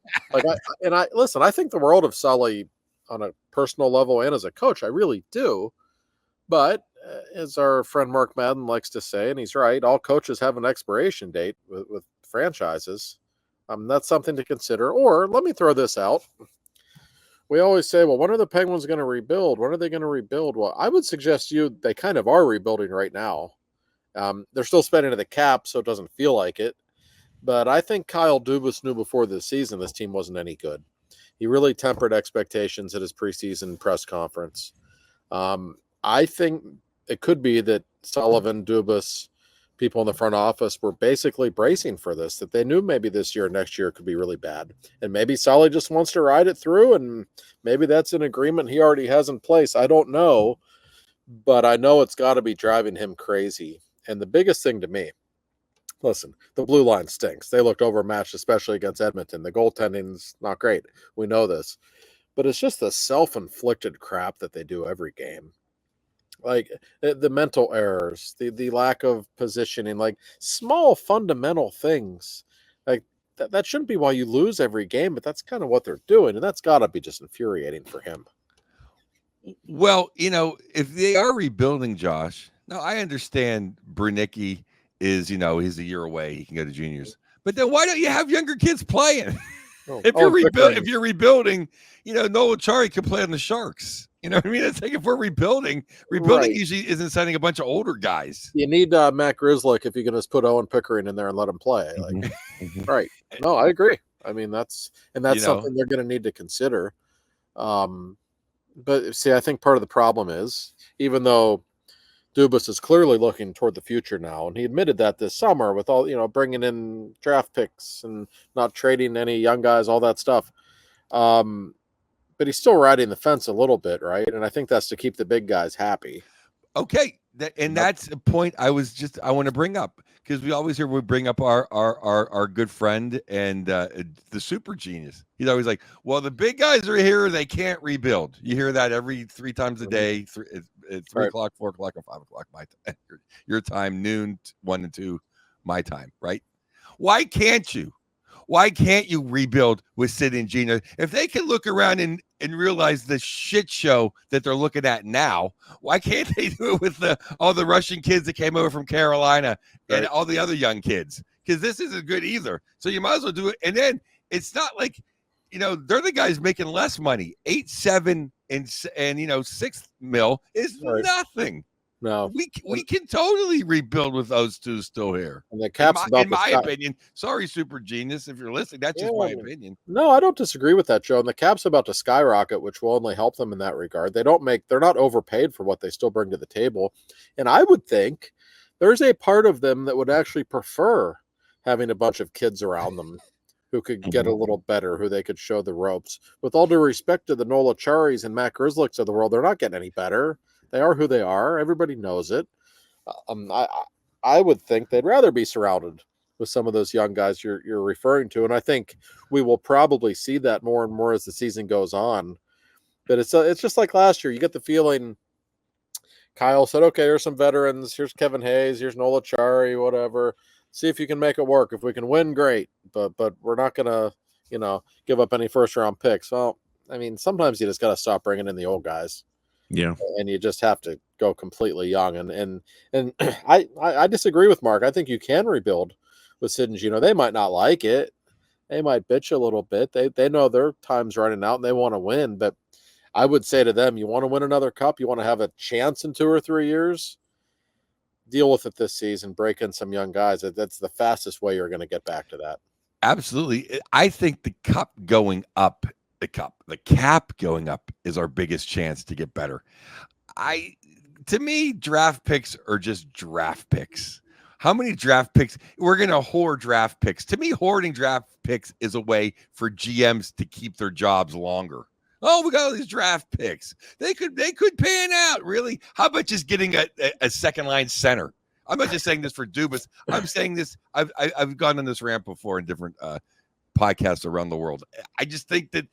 Listen. I think the world of Sully on a personal level and as a coach, I really do. But as our friend Mark Madden likes to say, and he's right, all coaches have an expiration date with franchises. That's something to consider. Or let me throw this out. We always say, well, when are the Penguins going to rebuild? When are they going to rebuild? Well, I would suggest to you they kind of are rebuilding right now. They're still spending to the cap, so it doesn't feel like it. But I think Kyle Dubas knew before this season this team wasn't any good. He really tempered expectations at his preseason press conference. I think it could be that Sullivan, Dubas, people in the front office were basically bracing for this, that they knew maybe this year, next year could be really bad. And maybe Sully just wants to ride it through, and maybe that's an agreement he already has in place. I don't know, but I know it's got to be driving him crazy. And the biggest thing to me, listen, the blue line stinks. They looked overmatched, especially against Edmonton. The goaltending's not great. We know this. But it's just the self-inflicted crap that they do every game. Like the mental errors, the lack of positioning, like small fundamental things. Like that shouldn't be why you lose every game, but that's kind of what they're doing. And that's got to be just infuriating for him. Well, if they are rebuilding, Josh, now I understand Branicki is, he's a year away. He can go to juniors. But then why don't you have younger kids playing? If you're rebuilding, Noel Achari could play on the Sharks. You know what I mean? It's like if we're rebuilding right. Usually isn't signing a bunch of older guys. You need Matt Grzelcyk if you're going to put Owen Pickering in there and let him play. Like, right? No, I agree. I mean, that's something they're going to need to consider. But see, I think part of the problem is, even though Dubas is clearly looking toward the future now, and he admitted that this summer with all bringing in draft picks and not trading any young guys, all that stuff. but he's still riding the fence a little bit, right? And I think that's to keep the big guys happy. Okay, that's a point I want to bring up, because we always bring up our good friend and the super genius. He's always like, "Well, the big guys are here; they can't rebuild." You hear that every 3 times a day: 3 o'clock, 4 o'clock, and 5 o'clock my time. Your time, noon, 1 and 2, my time. Right? Why can't you? Why can't you rebuild with Sid and Gina? If they can look around and realize the shit show that they're looking at now, why can't they do it with all the Russian kids that came over from Carolina and all the other young kids? Because this isn't good either. So you might as well do it. And then it's not like, they're the guys making less money. 8, 7, and 6 mil is nothing. No, we can totally rebuild with those two still here. And the cap's in my opinion. Sorry, Super Genius, if you're listening, that's just my opinion. No, I don't disagree with that, Joe. And the cap's about to skyrocket, which will only help them in that regard. They're not overpaid for what they still bring to the table. And I would think there's a part of them that would actually prefer having a bunch of kids around them who could get a little better, who they could show the ropes. With all due respect to the Nola Charis and Matt Grizzlicks of the world, they're not getting any better. They are who they are. Everybody knows it. I would think they'd rather be surrounded with some of those young guys you're referring to, and I think we will probably see that more and more as the season goes on. But it's just like last year. You get the feeling Kyle said, "Okay, here's some veterans. Here's Kevin Hayes. Here's Nola Chari. Whatever. See if you can make it work. If we can win, great. But we're not gonna give up any first round picks." Well, I mean, sometimes you just got to stop bringing in the old guys. Yeah. And you just have to go completely young. And I disagree with Mark. I think you can rebuild with Sid and Gino. They might not like it. They might bitch a little bit. They know their time's running out and they want to win. But I would say to them, you want to win another cup? You want to have a chance in 2 or 3 years? Deal with it this season. Break in some young guys. That's the fastest way you're going to get back to that. Absolutely. I think the cup going up, the cap going up is our biggest chance to get better. To me, draft picks are just draft picks. How many draft picks? We're going to hoard draft picks. To me, hoarding draft picks is a way for GMs to keep their jobs longer. Oh, we got all these draft picks. They could pan out. Really? How about just getting a second line center? I'm not just saying this for Dubas. I'm saying this. I've gone on this rant before in different podcasts around the world. I just think that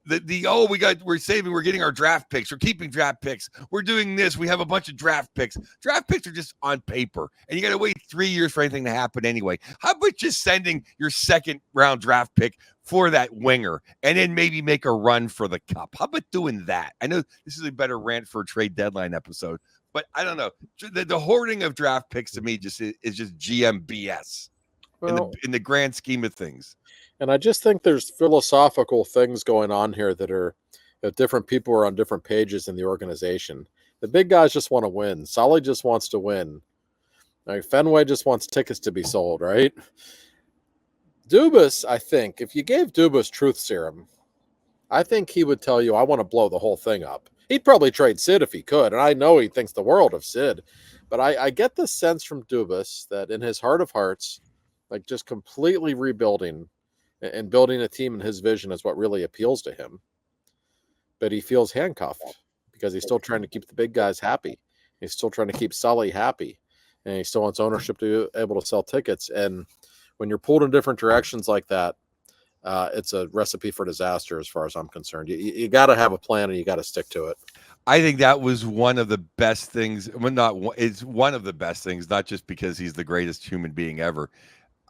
we're getting our draft picks, we're keeping draft picks, we're doing this, we have a bunch of draft picks. Draft picks are just on paper, and you got to wait 3 years for anything to happen anyway. How about just sending your second round draft pick for that winger and then maybe make a run for the cup? How about doing that? I know this is a better rant for a trade deadline episode, but I don't know. The hoarding of draft picks to me is just GM BS in the grand scheme of things. And I just think there's philosophical things going on here that different people are on different pages in the organization. The big guys just want to win. Solly just wants to win. Like Fenway just wants tickets to be sold, right? Dubas, I think, if you gave Dubas truth serum, I think he would tell you, I want to blow the whole thing up. He'd probably trade Sid if he could, and I know he thinks the world of Sid. But I get the sense from Dubas that in his heart of hearts, like just completely rebuilding and building a team in his vision is what really appeals to him. But he feels handcuffed because he's still trying to keep the big guys happy. He's still trying to keep Sully happy. And he still wants ownership to be able to sell tickets. And when you're pulled in different directions like that, it's a recipe for disaster as far as I'm concerned. You got to have a plan and you got to stick to it. I think that was one of the best things. Well, it's one of the best things, not just because he's the greatest human being ever.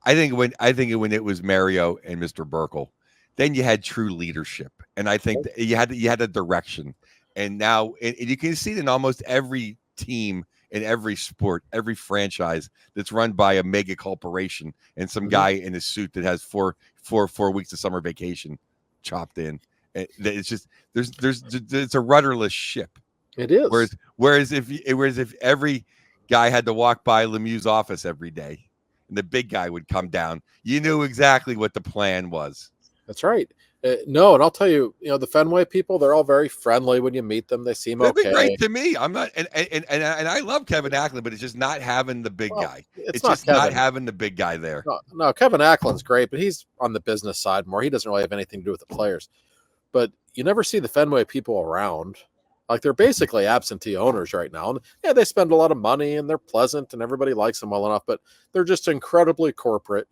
I think when it was Mario and Mr. Burkle, then you had true leadership, and I think you had a direction. And now and you can see it in almost every team, in every sport, every franchise that's run by a mega corporation and some guy in a suit that has four weeks of summer vacation chopped in. It's just it's a rudderless ship. It is. Whereas if every guy had to walk by Lemieux's office every day, and the big guy would come down, you knew exactly what the plan was. That's right. No, and I'll tell you, the Fenway people, they're all very friendly when you meet them. They seem okay. They're great to me. I'm not, and I love Kevin Acklin, but it's just not having the big guy. It's just not having the big guy there. No, Kevin Acklin's great, but he's on the business side more. He doesn't really have anything to do with the players. But you never see the Fenway people around. Like, they're basically absentee owners right now. And yeah, they spend a lot of money and they're pleasant and everybody likes them well enough, but they're just incredibly corporate.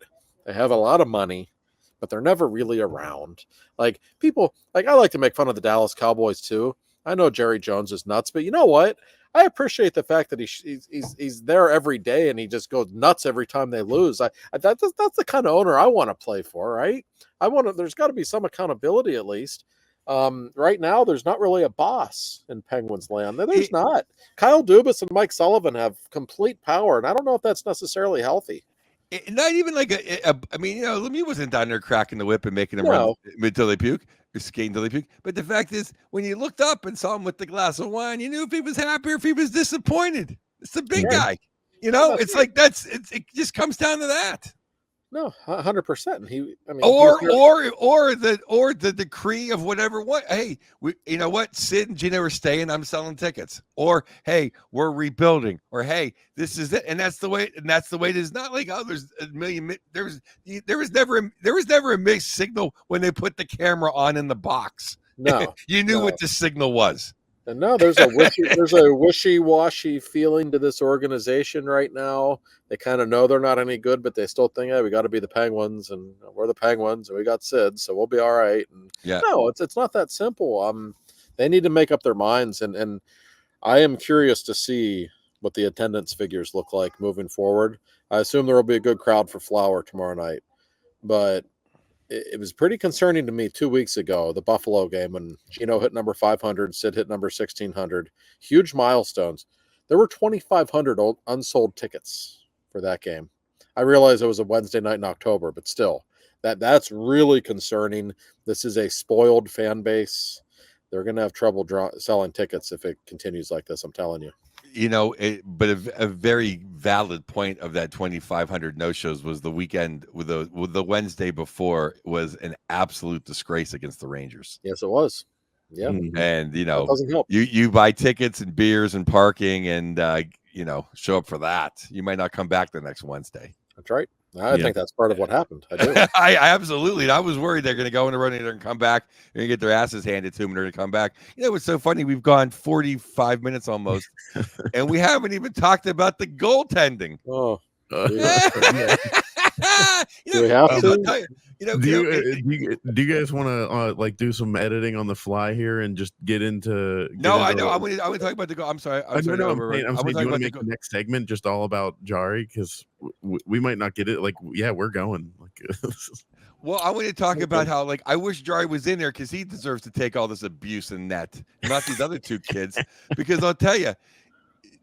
They have a lot of money, but they're never really around. Like, people, like, I like to make fun of the Dallas Cowboys too. I know Jerry Jones is nuts, but you know what? I appreciate the fact that he's there every day and he just goes nuts every time they lose. That's the kind of owner I want to play for, right? There's got to be some accountability at least. Right now, there's not really a boss in Penguins land. There's not. Kyle Dubas and Mike Sullivan have complete power, and I don't know if that's necessarily healthy. Not even like I mean, Lemieux wasn't down there cracking the whip and making them run until they puke, or skating until they puke. But the fact is, when you looked up and saw him with the glass of wine, you knew if he was happy or if he was disappointed. It's the big guy. It's like it just comes down to that. No, 100%. Or the decree of whatever. Hey, you know what? Sid and Gina are staying. I'm selling tickets. Or hey, we're rebuilding. Or hey, this is it. And that's the way. And that's the way it is. Not like there's a million. There was never a mixed signal when they put the camera on in the box. No, you knew what the signal was. And no, there's a wishy-washy feeling to this organization right now. They kind of know they're not any good, but they still think, we got to be the Penguins, and we're the Penguins, and we got Sid, so we'll be all right. And no, it's not that simple. They need to make up their minds, and I am curious to see what the attendance figures look like moving forward. I assume there will be a good crowd for Flower tomorrow night, but it was pretty concerning to me 2 weeks ago, the Buffalo game, when Gino hit number 500, Sid hit number 1,600. Huge milestones. There were 2,500 unsold tickets for that game. I realize it was a Wednesday night in October, but still, that's really concerning. This is a spoiled fan base. They're going to have trouble selling tickets if it continues like this, I'm telling you. But a very valid point of that 2,500 no-shows was the weekend with the Wednesday before was an absolute disgrace against the Rangers. Yes, it was. Yeah, and that doesn't help. You buy tickets and beers and parking and show up for that. You might not come back the next Wednesday. That's right. I think that's part of what happened. I do. I absolutely. And I was worried they're going to go in the run and they're going to come back. They're going to get their asses handed to them and they're going to come back. It's so funny. We've gone 45 minutes almost, and we haven't even talked about the goaltending. Oh, do we have to? Do you guys want to do some editing on the fly here and just get into? I know. I want to talk about the goal. I'm sorry. I'm saying, do you want to make the next segment just all about Jarry, because we might not get it. We're going. Well, I want to talk about how I wish Jarry was in there because he deserves to take all this abuse in net, not these other two kids. Because I'll tell you,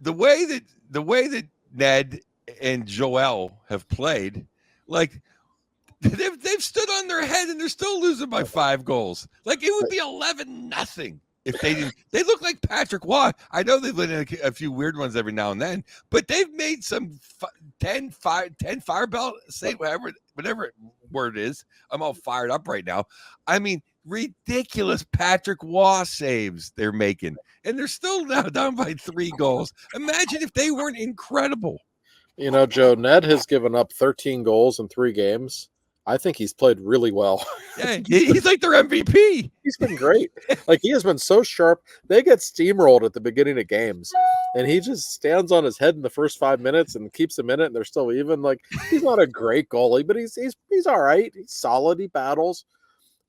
the way that Ned and Joel have played, they've stood on their head and they're still losing by 5 goals. It would be 11-0 if they didn't. They look like Patrick Waugh. I know they've been in a few weird ones every now and then, but they've made some 10 fireball save, whatever word is. I'm all fired up right now. I mean, ridiculous Patrick Waugh saves they're making, and they're still now down by 3 goals. Imagine if they weren't incredible. Joe, Ned has given up 13 goals in 3 games. I think he's played really well. Yeah, he's like their MVP. He's been great. He has been so sharp. They get steamrolled at the beginning of games, and he just stands on his head in the first 5 minutes and keeps them in it, and they're still even. He's not a great goalie, but he's all right. He's solid. He battles.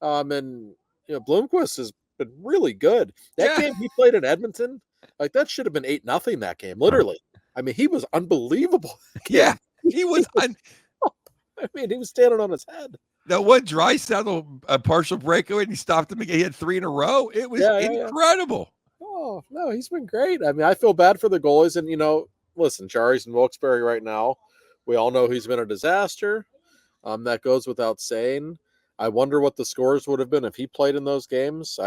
And Bloomquist has been really good. That game he played in Edmonton, that should have been 8-0 that game, literally. I mean, he was unbelievable. Yeah, he was. He was standing on his head. That one Draisaitl, a partial breakaway, and he stopped him again. He had 3 in a row. It was incredible. Oh, no, he's been great. I mean, I feel bad for the goalies. And, listen, Jarry's in Wilkes-Barre right now. We all know he's been a disaster. That goes without saying. I wonder what the scores would have been if he played in those games.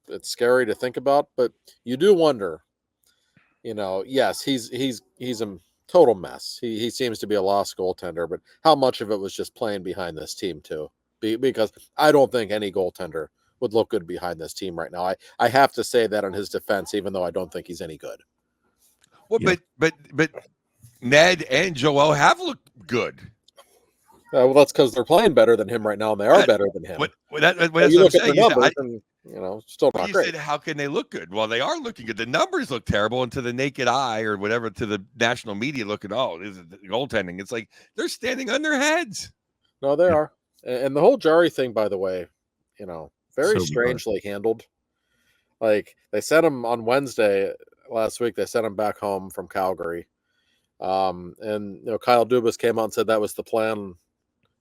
It's scary to think about, but you do wonder. Yes, he's a total mess. He seems to be a lost goaltender, but how much of it was just playing behind this team too? Because I don't think any goaltender would look good behind this team right now. I have to say that in his defense, even though I don't think he's any good. Well, but Ned and Joel have looked good. Well, that's because they're playing better than him right now, and they are Yeah, better than him. What But that's you what I'm look at their saying. You said, numbers, and still not you great. said, how can they look good? Well, they are looking good. The numbers look terrible, and to the naked eye or whatever, to the national media looking, oh, this is goaltending. It's like they're standing on their heads. No, they Yeah. are. And the whole Jarry thing, by the way, very So bizarre. strangely handled. Like they sent him on Wednesday last week. They sent him back home from Calgary. And Kyle Dubas came out and said that was the plan.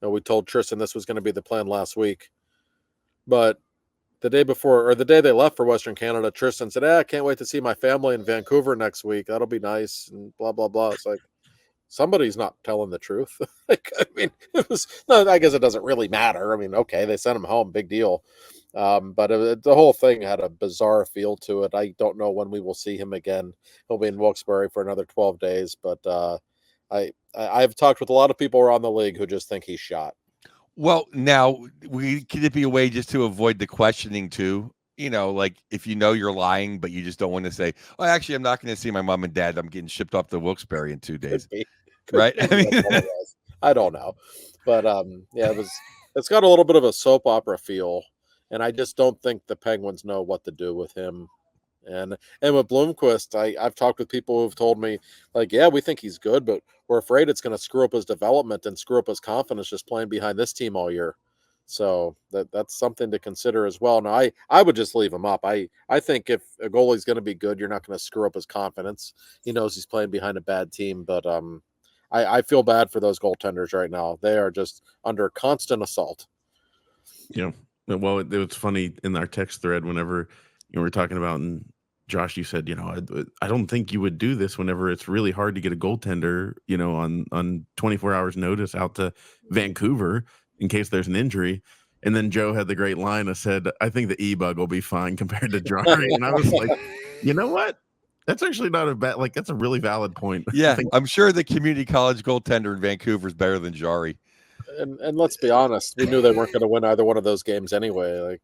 We told Tristan this was going to be the plan last week, but the day before or the day they left for Western Canada, Tristan said, I can't wait to see my family in Vancouver next week. That'll be nice, and blah blah blah. It's like somebody's not telling the truth. Like, I mean, it was no. I guess it doesn't really matter. I mean, okay, they sent him home, big deal. But the whole thing had a bizarre feel to it. I don't know when we will see him again. He'll be in Wilkes-Barre for another 12 days. But I've talked with a lot of people around the league who just think he's shot. Well, now could it be a way just to avoid the questioning too? Like if you're lying, but you just don't want to say, "Oh, actually, I'm not going to see my mom and dad. I'm getting shipped off to Wilkes-Barre in 2 days." Right? I mean, I don't know, but yeah, it's got a little bit of a soap opera feel, and I just don't think the Penguins know what to do with him. And with Bloomquist, I've talked with people who've told me, like, yeah, we think he's good, but we're afraid it's going to screw up his development and screw up his confidence just playing behind this team all year. So that's something to consider as well. Now, I would just leave him up. I think if a goalie's going to be good, you're not going to screw up his confidence. He knows he's playing behind a bad team, but I feel bad for those goaltenders right now. They are just under constant assault. Well, it was funny in our text thread whenever we're talking about, and Josh, you said, I don't think you would do this whenever it's really hard to get a goaltender, on 24 hours notice out to Vancouver in case there's an injury. And then Joe had the great line that said, I think the E-bug will be fine compared to Jarry. And I was like, you know what? That's actually not a bad, that's a really valid point. Yeah, I'm sure the community college goaltender in Vancouver is better than Jarry. And let's be honest, we knew they weren't going to win either one of those games anyway. Like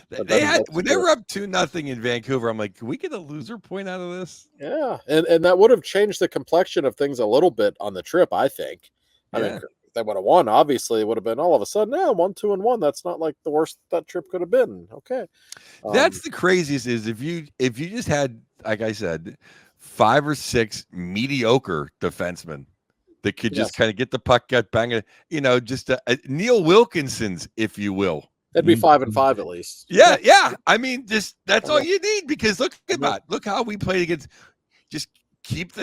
when they were up 2-0 in Vancouver, I'm like, can we get a loser point out of this? Yeah, and that would have changed the complexion of things a little bit on the trip, I think. I mean, if they would have won, obviously it would have been all of a sudden, 1-2-1. That's not like the worst that trip could have been. Okay. That's the craziest is if you just had, like I said, 5 or 6 mediocre defensemen that could just kind of get the puck, get bang it, just a Neil Wilkinson's, if you will. It'd be 5-5 at least. Yeah. I mean, that's all you need, because look how we played against. Just keep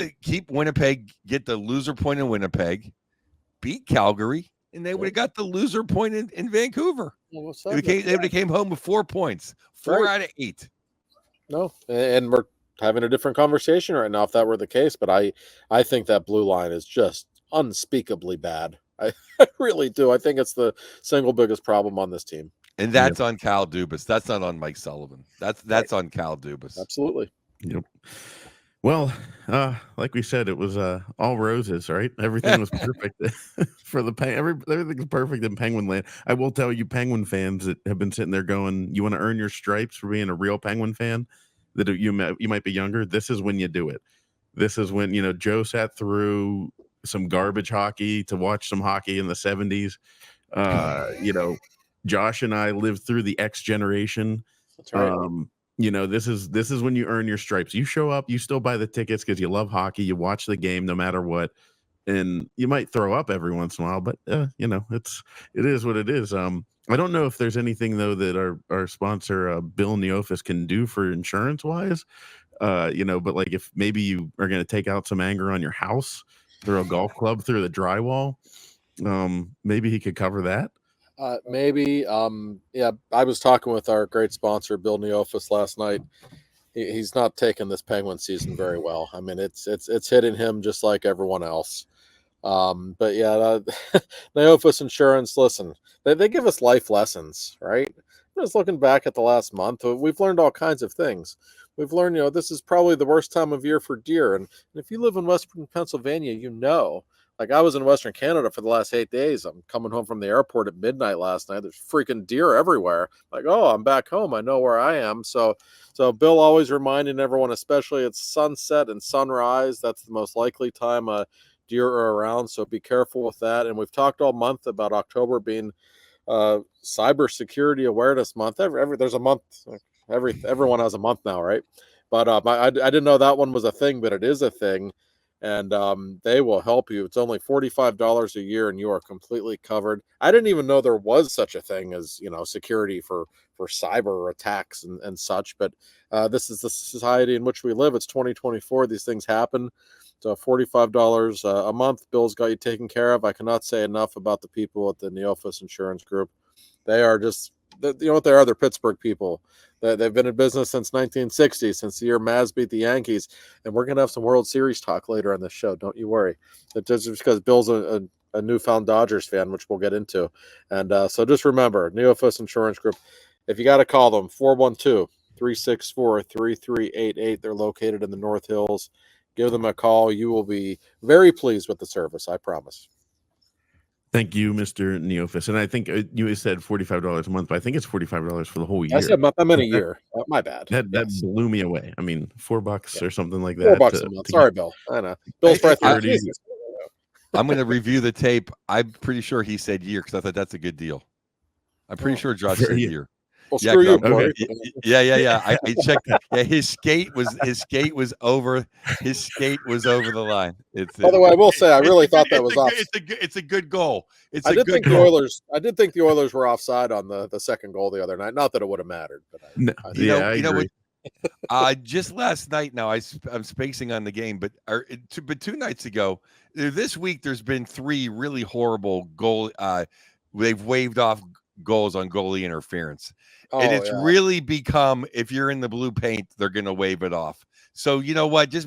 Winnipeg, get the loser point in Winnipeg, beat Calgary, and they would have got the loser point in Vancouver. They would have came home with 4 points, 4 out of 8. No, and we're having a different conversation right now if that were the case. But I think that blue line is just unspeakably bad. I really do. I think it's the single biggest problem on this team. And that's on Cal Dubas. That's not on Mike Sullivan. That's on Cal Dubas. Absolutely. Yep. Well, like we said, it was all roses, right? Everything was perfect for the everything's perfect in Penguin land. I will tell you, Penguin fans that have been sitting there going, "You want to earn your stripes for being a real Penguin fan?" That you might be younger. This is when you do it. This is when Joe sat through some garbage hockey to watch some hockey in the 70s. Josh and I lived through the X generation. That's right. This is when you earn your stripes. You show up, you still buy the tickets because you love hockey. You watch the game no matter what, and you might throw up every once in a while, but it is what it is. I don't know if there's anything though that our sponsor Bill Neofis can do for insurance wise. But like if maybe you are going to take out some anger on your house, throw a golf club through the drywall, maybe he could cover that. Maybe. I was talking with our great sponsor, Bill Neofis, last night. He's not taking this Penguin season very well. I mean, it's hitting him just like everyone else. But yeah, Neofis Insurance, listen, they give us life lessons, right? I'm just looking back at the last month, we've learned all kinds of things. We've learned, this is probably the worst time of year for deer. And if you live in Western Pennsylvania, like I was in Western Canada for the last 8 days. I'm coming home from the airport at midnight last night. There's freaking deer everywhere. Like, oh, I'm back home. I know where I am. So Bill always reminding everyone, especially at sunset and sunrise, that's the most likely time a deer are around, so be careful with that. And we've talked all month about October being Cybersecurity Awareness Month. There's a month. Everyone has a month now, right? But I didn't know that one was a thing, but it is a thing, and they will help you. It's only $45 a year, and you are completely covered. I didn't even know there was such a thing as security for cyber attacks and such. But this is the society in which we live. It's 2024. These things happen. So $45 a month. Bill's got you taken care of. I cannot say enough about the people at the Neofus Insurance Group. They are just, you know what they are? They're Pittsburgh people. They've been in business since 1960, since the year Mavs beat the Yankees. And we're going to have some World Series talk later on this show. Don't you worry. It's just because Bill's a newfound Dodgers fan, which we'll get into. And so just remember, Neofus Insurance Group, if you got to call them, 412-364-3388. They're located in the North Hills. Give them a call. You will be very pleased with the service, I promise. Thank you, Mr. Neofus. And I think you said $45 a month, but I think it's $45 for the whole year. I said month. I meant a year. My bad. That blew me away. I mean, $4 or something like $4 that. a month. Sorry, Bill. I know. Bill's breath. I'm going to review the tape. I'm pretty sure he said year because I thought that's a good deal. I'm pretty sure Josh said year. Well, screw you, okay. Yeah. I checked. Yeah, his skate was over. His skate was over the line. By the way, I will say I really thought that was off. It's a good goal. I did think the Oilers were offside on the second goal the other night. Not that it would have mattered, but I agree. Just last night. Now I'm spacing on the game, but 2 nights ago, this week there's been 3 really horrible goal. They've waved off goals on goalie interference. And it's really become, if you're in the blue paint, they're going to wave it off. So you know what? Just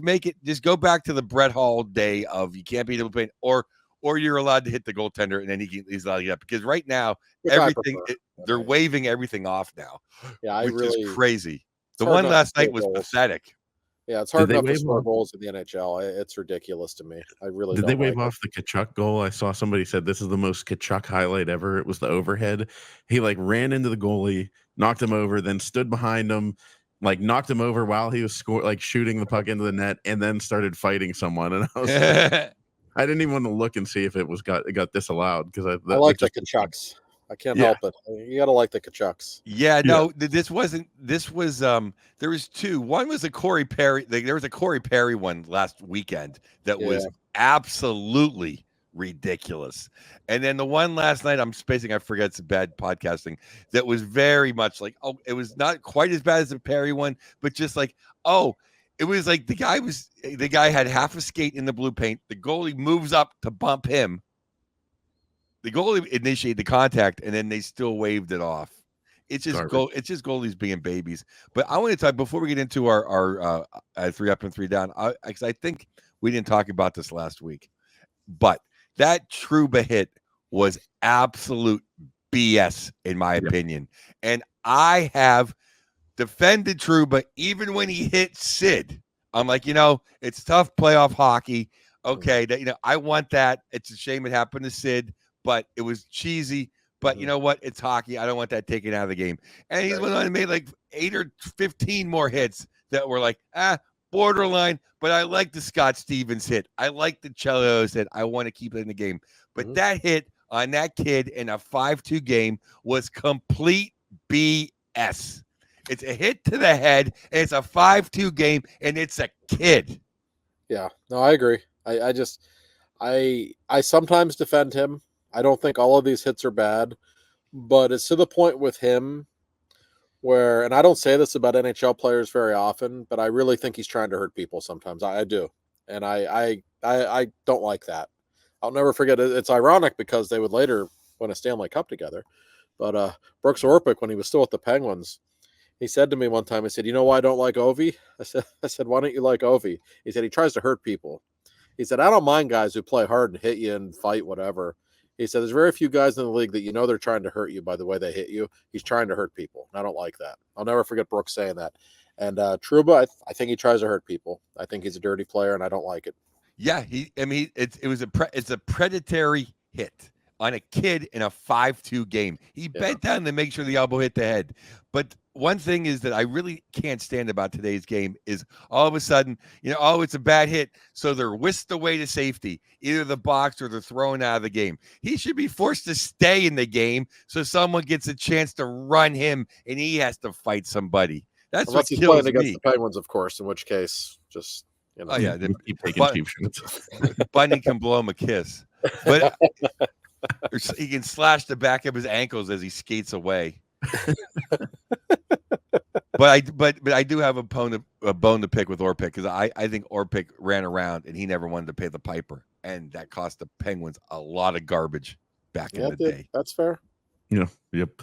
go back to the Brett Hall day of you can't be in the blue paint, or you're allowed to hit the goaltender and then he's allowed to get up. Because right now, they're waving everything off now. Yeah, which is crazy. The one last night was pathetic. Yeah, it's hard enough to score goals in the NHL. It's ridiculous to me. I really Did they wave off the Kachuk goal? I saw somebody said this is the most Kachuk highlight ever. It was the overhead. He ran into the goalie, knocked him over, then stood behind him, knocked him over while he was shooting the puck into the net, and then started fighting someone. And I was I didn't even want to look and see if it got disallowed because I like the Kachucks. I can't help it. You got to like the Kachucks. Yeah, no, this was there was 2. One was a Corey Perry. There was a Corey Perry one last weekend that was absolutely ridiculous. And then the one last night, I'm spacing, I forget, it's bad podcasting, that was very much it was not quite as bad as the Perry one, but just it was the guy had half a skate in the blue paint. The goalie moves up to bump him. The goalie initiated the contact, and then they still waved it off. It's just goalies being babies. But I want to talk before we get into our 3 up and 3 down, because I think we didn't talk about this last week. But that Trouba hit was absolute BS, in my opinion. And I have defended Trouba even when he hit Sid. I'm like, it's tough playoff hockey. Okay, I want that. It's a shame it happened to Sid. But it was cheesy. But you know what? It's hockey. I don't want that taken out of the game. And he's went on and made 8 or 15 more hits that were borderline. But I like the Scott Stevens hit. I like the Chelios hit. I want to keep it in the game. But that hit on that kid in a 5-2 game was complete BS. It's a hit to the head. And it's a 5-2 game. And it's a kid. Yeah. No, I agree. I sometimes defend him. I don't think all of these hits are bad, but it's to the point with him where, and I don't say this about NHL players very often, but I really think he's trying to hurt people sometimes. I do. And I don't like that. I'll never forget it. It's ironic because they would later win a Stanley Cup together. But Brooks Orpik, when he was still with the Penguins, he said to me one time, he said, "You know why I don't like Ovi?" I said, "Why don't you like Ovi?" He said, "He tries to hurt people." He said, "I don't mind guys who play hard and hit you and fight, whatever." He said, "There's very few guys in the league that they're trying to hurt you by the way they hit you. He's trying to hurt people. I don't like that." I'll never forget Brooks saying that. And Trouba, I think he tries to hurt people. I think he's a dirty player, and I don't like it. Yeah, it's a predatory hit. on a kid in a 5-2 game. He bent down to make sure the elbow hit the head. But one thing is that I really can't stand about today's game is all of a sudden, oh, it's a bad hit. So they're whisked away to safety, either the box or they're thrown out of the game. He should be forced to stay in the game so someone gets a chance to run him and he has to fight somebody. That's Unless what he's kills playing against me. the Penguins, of course, in which case, just, Oh, yeah. Keep taking cheap shots. Bunny can blow him a kiss. But he can slash the back of his ankles as he skates away. But I do have a bone to pick with Orpik because I think Orpik ran around and he never wanted to pay the piper, and that cost the Penguins a lot of garbage back in the day. That's fair. Yeah. Yep.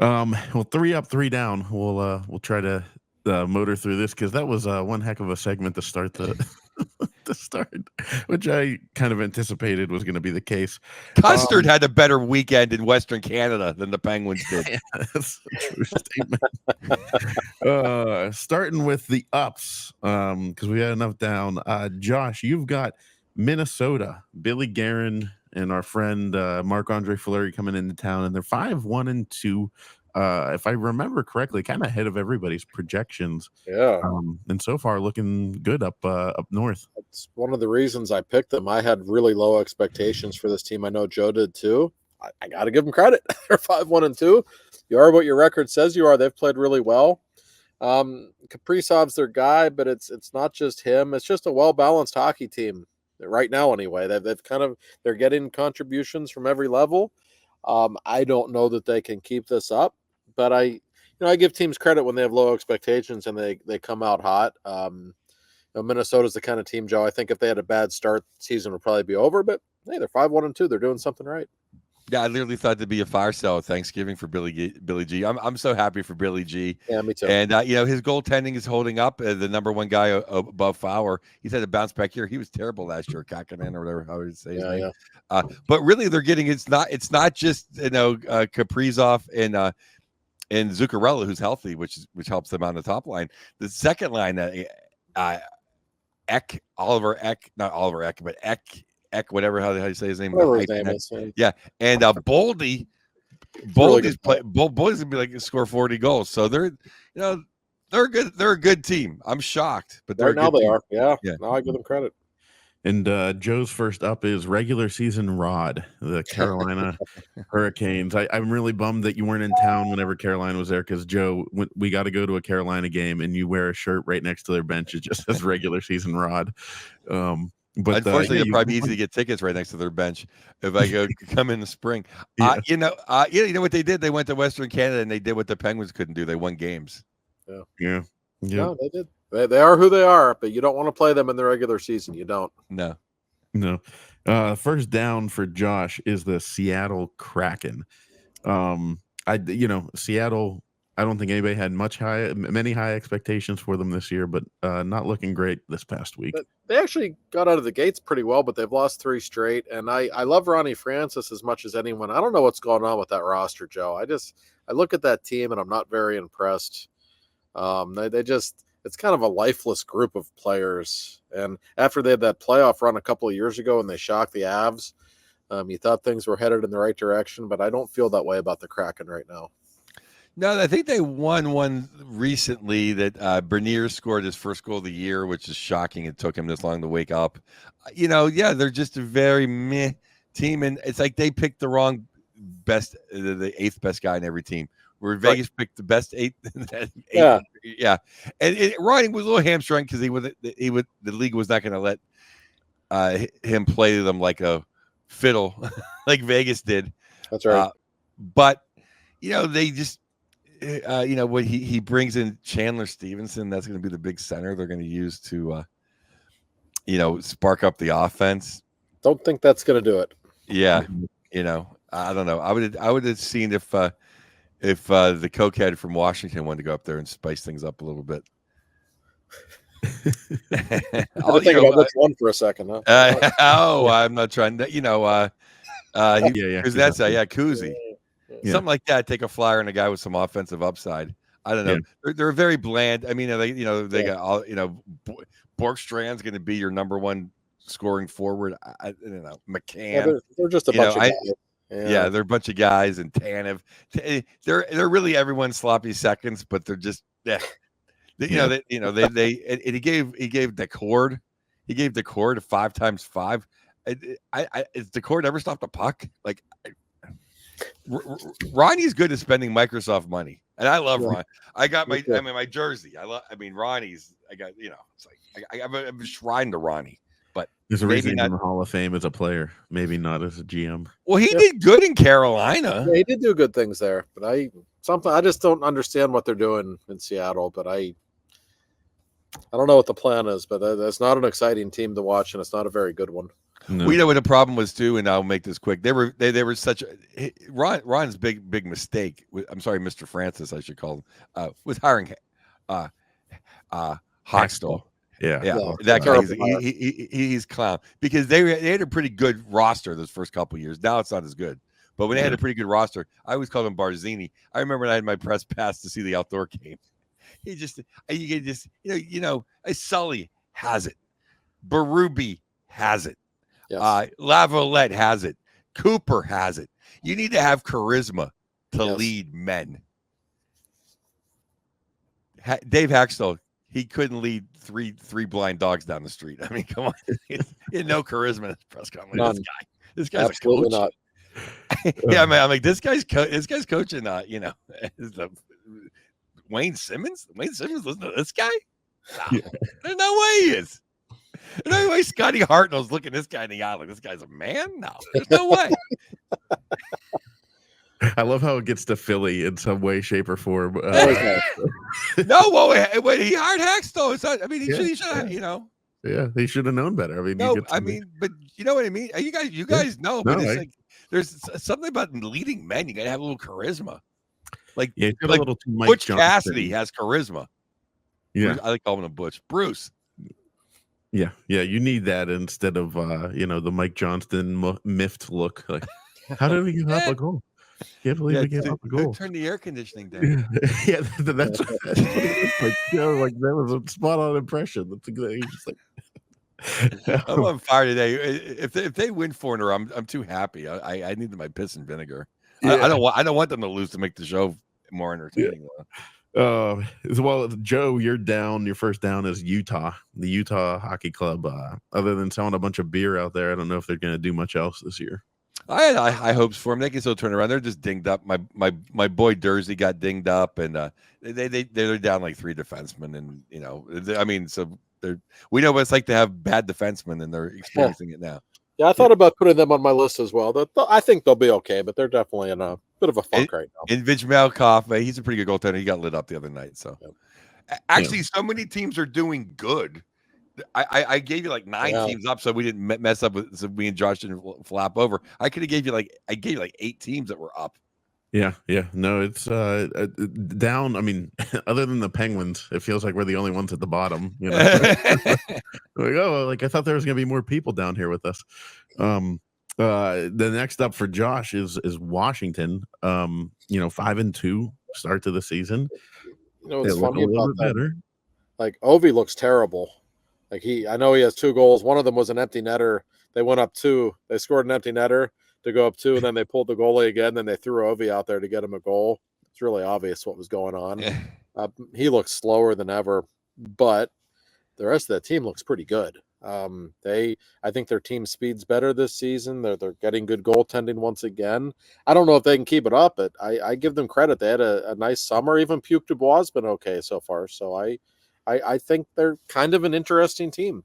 Well, 3 up, 3 down. We'll try to motor through this because that was one heck of a segment to start which I kind of anticipated was going to be the case. Custard had a better weekend in Western Canada than the Penguins did. Yeah, that's a true statement. Starting with the ups, because we had enough down. Josh, you've got Minnesota, Billy Guerin, and our friend Marc Andre Fleury coming into town, and they're 5-1-2. If I remember correctly, kind of ahead of everybody's projections. Yeah. And so far looking good up north. That's one of the reasons I picked them. I had really low expectations for this team. I know Joe did too. I got to give them credit. They're 5-1-2. You are what your record says you are. They've played really well. Kaprizov's their guy, but it's not just him. It's just a well-balanced hockey team right now. Anyway, they're getting contributions from every level. I don't know that they can keep this up, but I give teams credit when they have low expectations and they come out hot. Minnesota's the kind of team, Joe, I think if they had a bad start, the season would probably be over, but hey, they're 5-1-2. They're doing something right. Yeah, I literally thought it'd be a fire sale of Thanksgiving for Billy G. I'm so happy for Billy G. Yeah, me too. And his goaltending is holding up. The number one guy above Fowler. He's had a bounce back here. He was terrible last year, Kakkonen or whatever how would say his name. Yeah. But really, they're getting it's not just Kaprizov and Zuccarello who's healthy, which helps them on the top line. The second line, Oliver Eck, not Oliver Eck, but Eck, whatever how you say his name. Whatever his name is. Yeah, and Boldy's gonna be like score 40 goals. So they're good. They're a good team. I'm shocked, but right now they are. Yeah. Yeah. Now I give them credit. And Joe's first up is regular season Rod, the Carolina Hurricanes. I'm really bummed that you weren't in town whenever Carolina was there because, Joe, we got to go to a Carolina game and you wear a shirt right next to their bench. It just says regular season Rod. But unfortunately, it'd probably be easy to get tickets right next to their bench if I come in the spring. Yeah. You know what they did? They went to Western Canada and they did what the Penguins couldn't do. They won games. Yeah. No, they did. They are who they are, but you don't want to play them in the regular season. You don't. No. First down for Josh is the Seattle Kraken. Seattle, I don't think anybody had many high expectations for them this year, but not looking great this past week. But they actually got out of the gates pretty well, but they've lost 3 straight. And I love Ronnie Francis as much as anyone. I don't know what's going on with that roster, Joe. I look at that team and I'm not very impressed. It's kind of a lifeless group of players. And after they had that playoff run a couple of years ago and they shocked the Avs, you thought things were headed in the right direction, but I don't feel that way about the Kraken right now. No, I think they won one recently that Bernier scored his first goal of the year, which is shocking. It took him this long to wake up. They're just a very meh team. And it's like they picked the wrong the 8th best guy in every team. Where Vegas picked the best 8. Yeah. And Ryan was a little hamstrung because the league was not going to let him play them like a fiddle like Vegas did. That's right. But they just what he brings in Chandler Stevenson. That's going to be the big center they're going to use to spark up the offense. Don't think that's going to do it. Yeah, I don't know. I would have seen if the cokehead from Washington wanted to go up there and spice things up a little bit. I'll think about which one for a second. Huh? I'm not trying to. Kuzi. Yeah. Something like that. Take a flyer on a guy with some offensive upside. I don't know. Yeah. They're very bland. I mean, they got all. Borkstrand's going to be your number one scoring forward. I don't know. McCann. They're just a bunch of guys. Yeah, they're a bunch of guys, and Tanev. They're really everyone's sloppy seconds, but they're just he gave the cord. He gave the cord a 5x5. Is the cord ever stopped the puck? Like Ronnie's good at spending Microsoft money, and I love Ron. I got my jersey. Ronnie's. I got it's like I'm a shrine to Ronnie. But there's a reason he's in the Hall of Fame as a player, maybe not as a GM. Well, he did good in Carolina. Yeah, he did do good things there, but I just don't understand what they're doing in Seattle. But I don't know what the plan is, but that's not an exciting team to watch, and it's not a very good one. No. We know what the problem was too, and I'll make this quick. They were such Ron's big mistake. I'm sorry, Mr. Francis, I should call him, was hiring Hochstal. Yeah, that guy. He's clown because they had a pretty good roster those first couple of years. Now it's not as good, but when they had a pretty good roster, I always called him Barzini. I remember when I had my press pass to see the outdoor game. Sully has it, Berube has it, Lavalette has it, Cooper has it. You need to have charisma to lead men. Dave Haxtell. He couldn't lead three blind dogs down the street. I mean, come on. He had no charisma in his press conference. This guy's absolutely a coach. Not. I'm like, this guy's coaching. Wayne Simmons. Wayne Simmons listen to this guy. No, there's no way he is. There's no way Scotty Hartnell's looking this guy in the eye like this guy's a man. No, there's no way. I love how it gets to Philly in some way, shape, or form. No, well, he hired Haxtell. It's not, I mean, he should, Yeah, he should have known better. I mean, but you know what I mean. You guys know, but it's like there's something about leading men. You got to have a little charisma. Like a little too Mike Butch Johnson. Cassidy has charisma. Yeah, I like calling him Butch. Bruce. Yeah, you need that instead of the Mike Johnston miffed look. Like, how did we get up a goal? Can't believe we gave up a goal. Turn the air conditioning down. Yeah, that's what like, that was a spot on impression. That's exactly just like. I'm on fire today. If they win 4 in a row, I'm too happy. I need my piss and vinegar. Yeah. I don't want them to lose to make the show more entertaining. Yeah. Well, Joe, you're down. Your first down is Utah, the Utah Hockey Club. Other than selling a bunch of beer out there, I don't know if they're going to do much else this year. I had high hopes for them. They can still turn around. They're just dinged up. My boy Dursey got dinged up, and they're down like 3 defensemen, and so we know what it's like to have bad defensemen, and they're experiencing it now. Yeah, I thought about putting them on my list as well. I think they'll be okay, but they're definitely in a bit of a funk right now. And Vij Malkoff, he's a pretty good goaltender. He got lit up the other night. So actually, so many teams are doing good. I gave you like 9 teams up, so we didn't mess up with. So me and Josh didn't flap over. I could have gave you like 8 teams that were up. Yeah. No, it's down. I mean, other than the Penguins, it feels like we're the only ones at the bottom. Like I thought there was gonna be more people down here with us. The next up for Josh is Washington. 5-2 start to the season. It's funny about that. Better. Like Ovi looks terrible. Like I know he has 2 goals. One of them was an empty netter. They went up 2. They scored an empty netter to go up 2, and then they pulled the goalie again. Then they threw Ovi out there to get him a goal. It's really obvious what was going on. He looks slower than ever, but the rest of that team looks pretty good. I think their team speed's better this season. They're getting good goaltending once again. I don't know if they can keep it up, but I give them credit. They had a nice summer. Even Puke Dubois has been okay so far. So I think they're kind of an interesting team.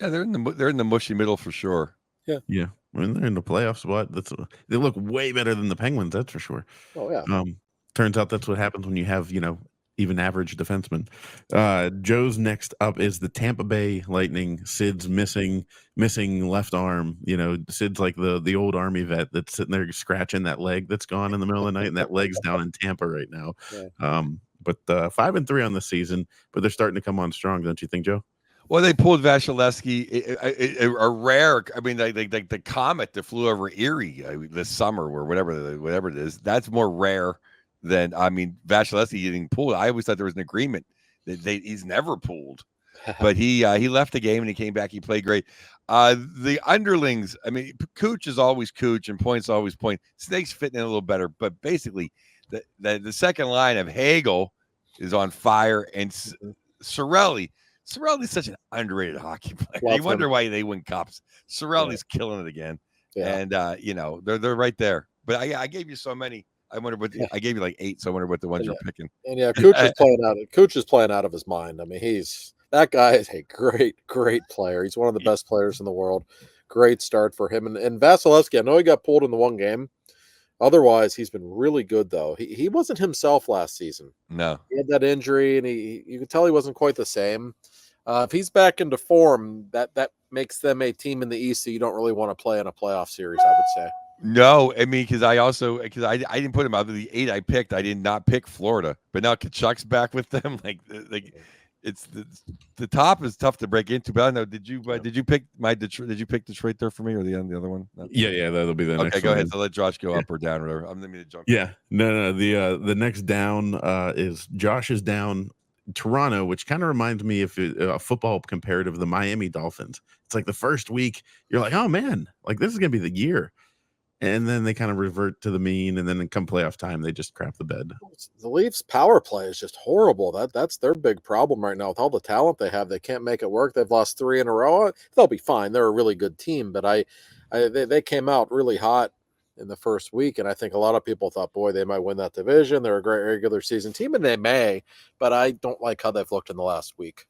Yeah, they're in the mushy middle for sure. Yeah. I mean, they're in the playoff spot. They look way better than the Penguins, that's for sure. Oh yeah. Turns out that's what happens when you have even average defensemen. Joe's next up is the Tampa Bay Lightning. Sid's missing left arm. Sid's like the old Army vet that's sitting there scratching that leg that's gone in the middle of the night, and that leg's down in Tampa right now. Yeah. But 5-3 on the season, but they're starting to come on strong, don't you think, Joe? Well, they pulled Vasilevsky, a rare. I mean, like the comet that flew over Erie this summer, or whatever it is. That's more rare than Vasilevsky getting pulled. I always thought there was an agreement that he's never pulled, but he left the game and he came back. He played great. The underlings, I mean, Cooch is always Cooch and Point's always Point. Snake's fitting in a little better, but basically the second line of Hagel is on fire, and Cirelli's such an underrated hockey player. Love You wonder him. why they win cups. Cirelli's killing it again. Yeah. And they're right there. But I gave you so many. I wonder what I gave you like 8, so I wonder what the ones you're picking. And yeah, Cooch is playing out of his mind. I mean, that guy is a great player. He's one of the best players in the world. Great start for him. And Vasilevsky, I know he got pulled in the one game. Otherwise, he's been really good, though. He wasn't himself last season. No. He had that injury, and you could tell he wasn't quite the same. If he's back into form, that makes them a team in the East that you don't really want to play in a playoff series, I would say. No, I mean, because I didn't put him out of the 8 I picked. I did not pick Florida, but now Kachuk's back with them. Like it's the top is tough to break into. But I don't know. Did you pick my Detroit? Did you pick Detroit there for me, or the other one? No. Yeah, that'll be the next. Okay, go one. ahead. So let Josh go up or down, or whatever. I'm let me jump. Yeah, no. The next down is Josh is down. Toronto, which kind of reminds me of a football comparative of the Miami Dolphins. It's like the first week you're like, oh man, like this is gonna be the year. And then they kind of revert to the mean, and then come playoff time, they just crap the bed. The Leafs' power play is just horrible. That's their big problem right now. With all the talent they have, they can't make it work. They've lost 3 in a row. They'll be fine. They're a really good team, but they came out really hot in the first week, and I think a lot of people thought, boy, they might win that division. They're a great regular season team, and they may, but I don't like how they've looked in the last week.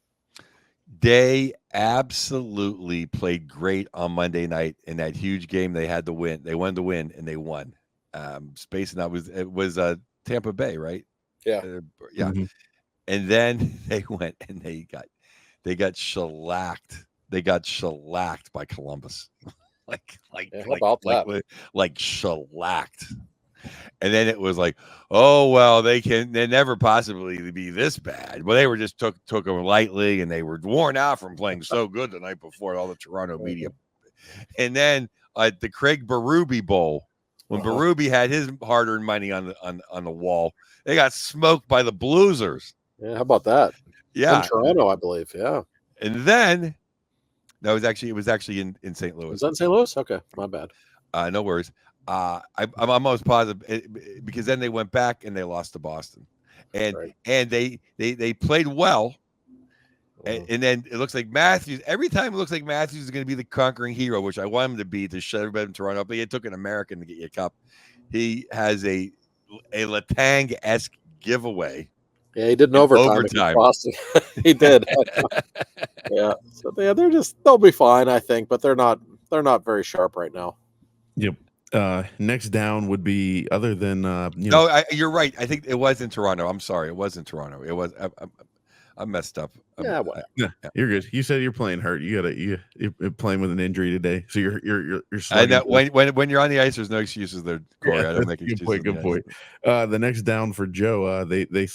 They absolutely played great on Monday night in that huge game. They had to win. They wanted to win, and they won. Space and that was Tampa Bay, right? Yeah, yeah. Mm-hmm. And then they went and they got shellacked. They got shellacked by Columbus, like shellacked. And then it was like, oh well, they never possibly be this bad. Well, they were just took them lightly, and they were worn out from playing so good the night before. All the Toronto media, and then the Craig Berube Bowl, when Berube had his hard-earned money on the wall, they got smoked by the Bluesers. Yeah, how about that? Yeah, in Toronto, I believe. Yeah, and then no, it was actually in St. Louis. Was that in St. Louis? Okay, my bad. No worries. I'm almost positive because then they went back and they lost to Boston, and they played well, and then it looks like Matthews. Every time it looks like Matthews is going to be the conquering hero, which I want him to be to shut everybody in Toronto. But he took an American to get you a cup. He has a Letang-esque giveaway. Yeah, he did an overtime. Boston. He did. Yeah, so they'll be fine, I think, but they're not very sharp right now. Yep. Next down would be other than you're right. I think it was in Toronto. I'm sorry, it was in Toronto. It was. I messed up. Yeah, you're good. You said you're playing hurt. You're playing with an injury today, so you're. I know when you're on the ice, there's no excuses there, Corey. I don't make excuses. Good point. The next down for Joe. They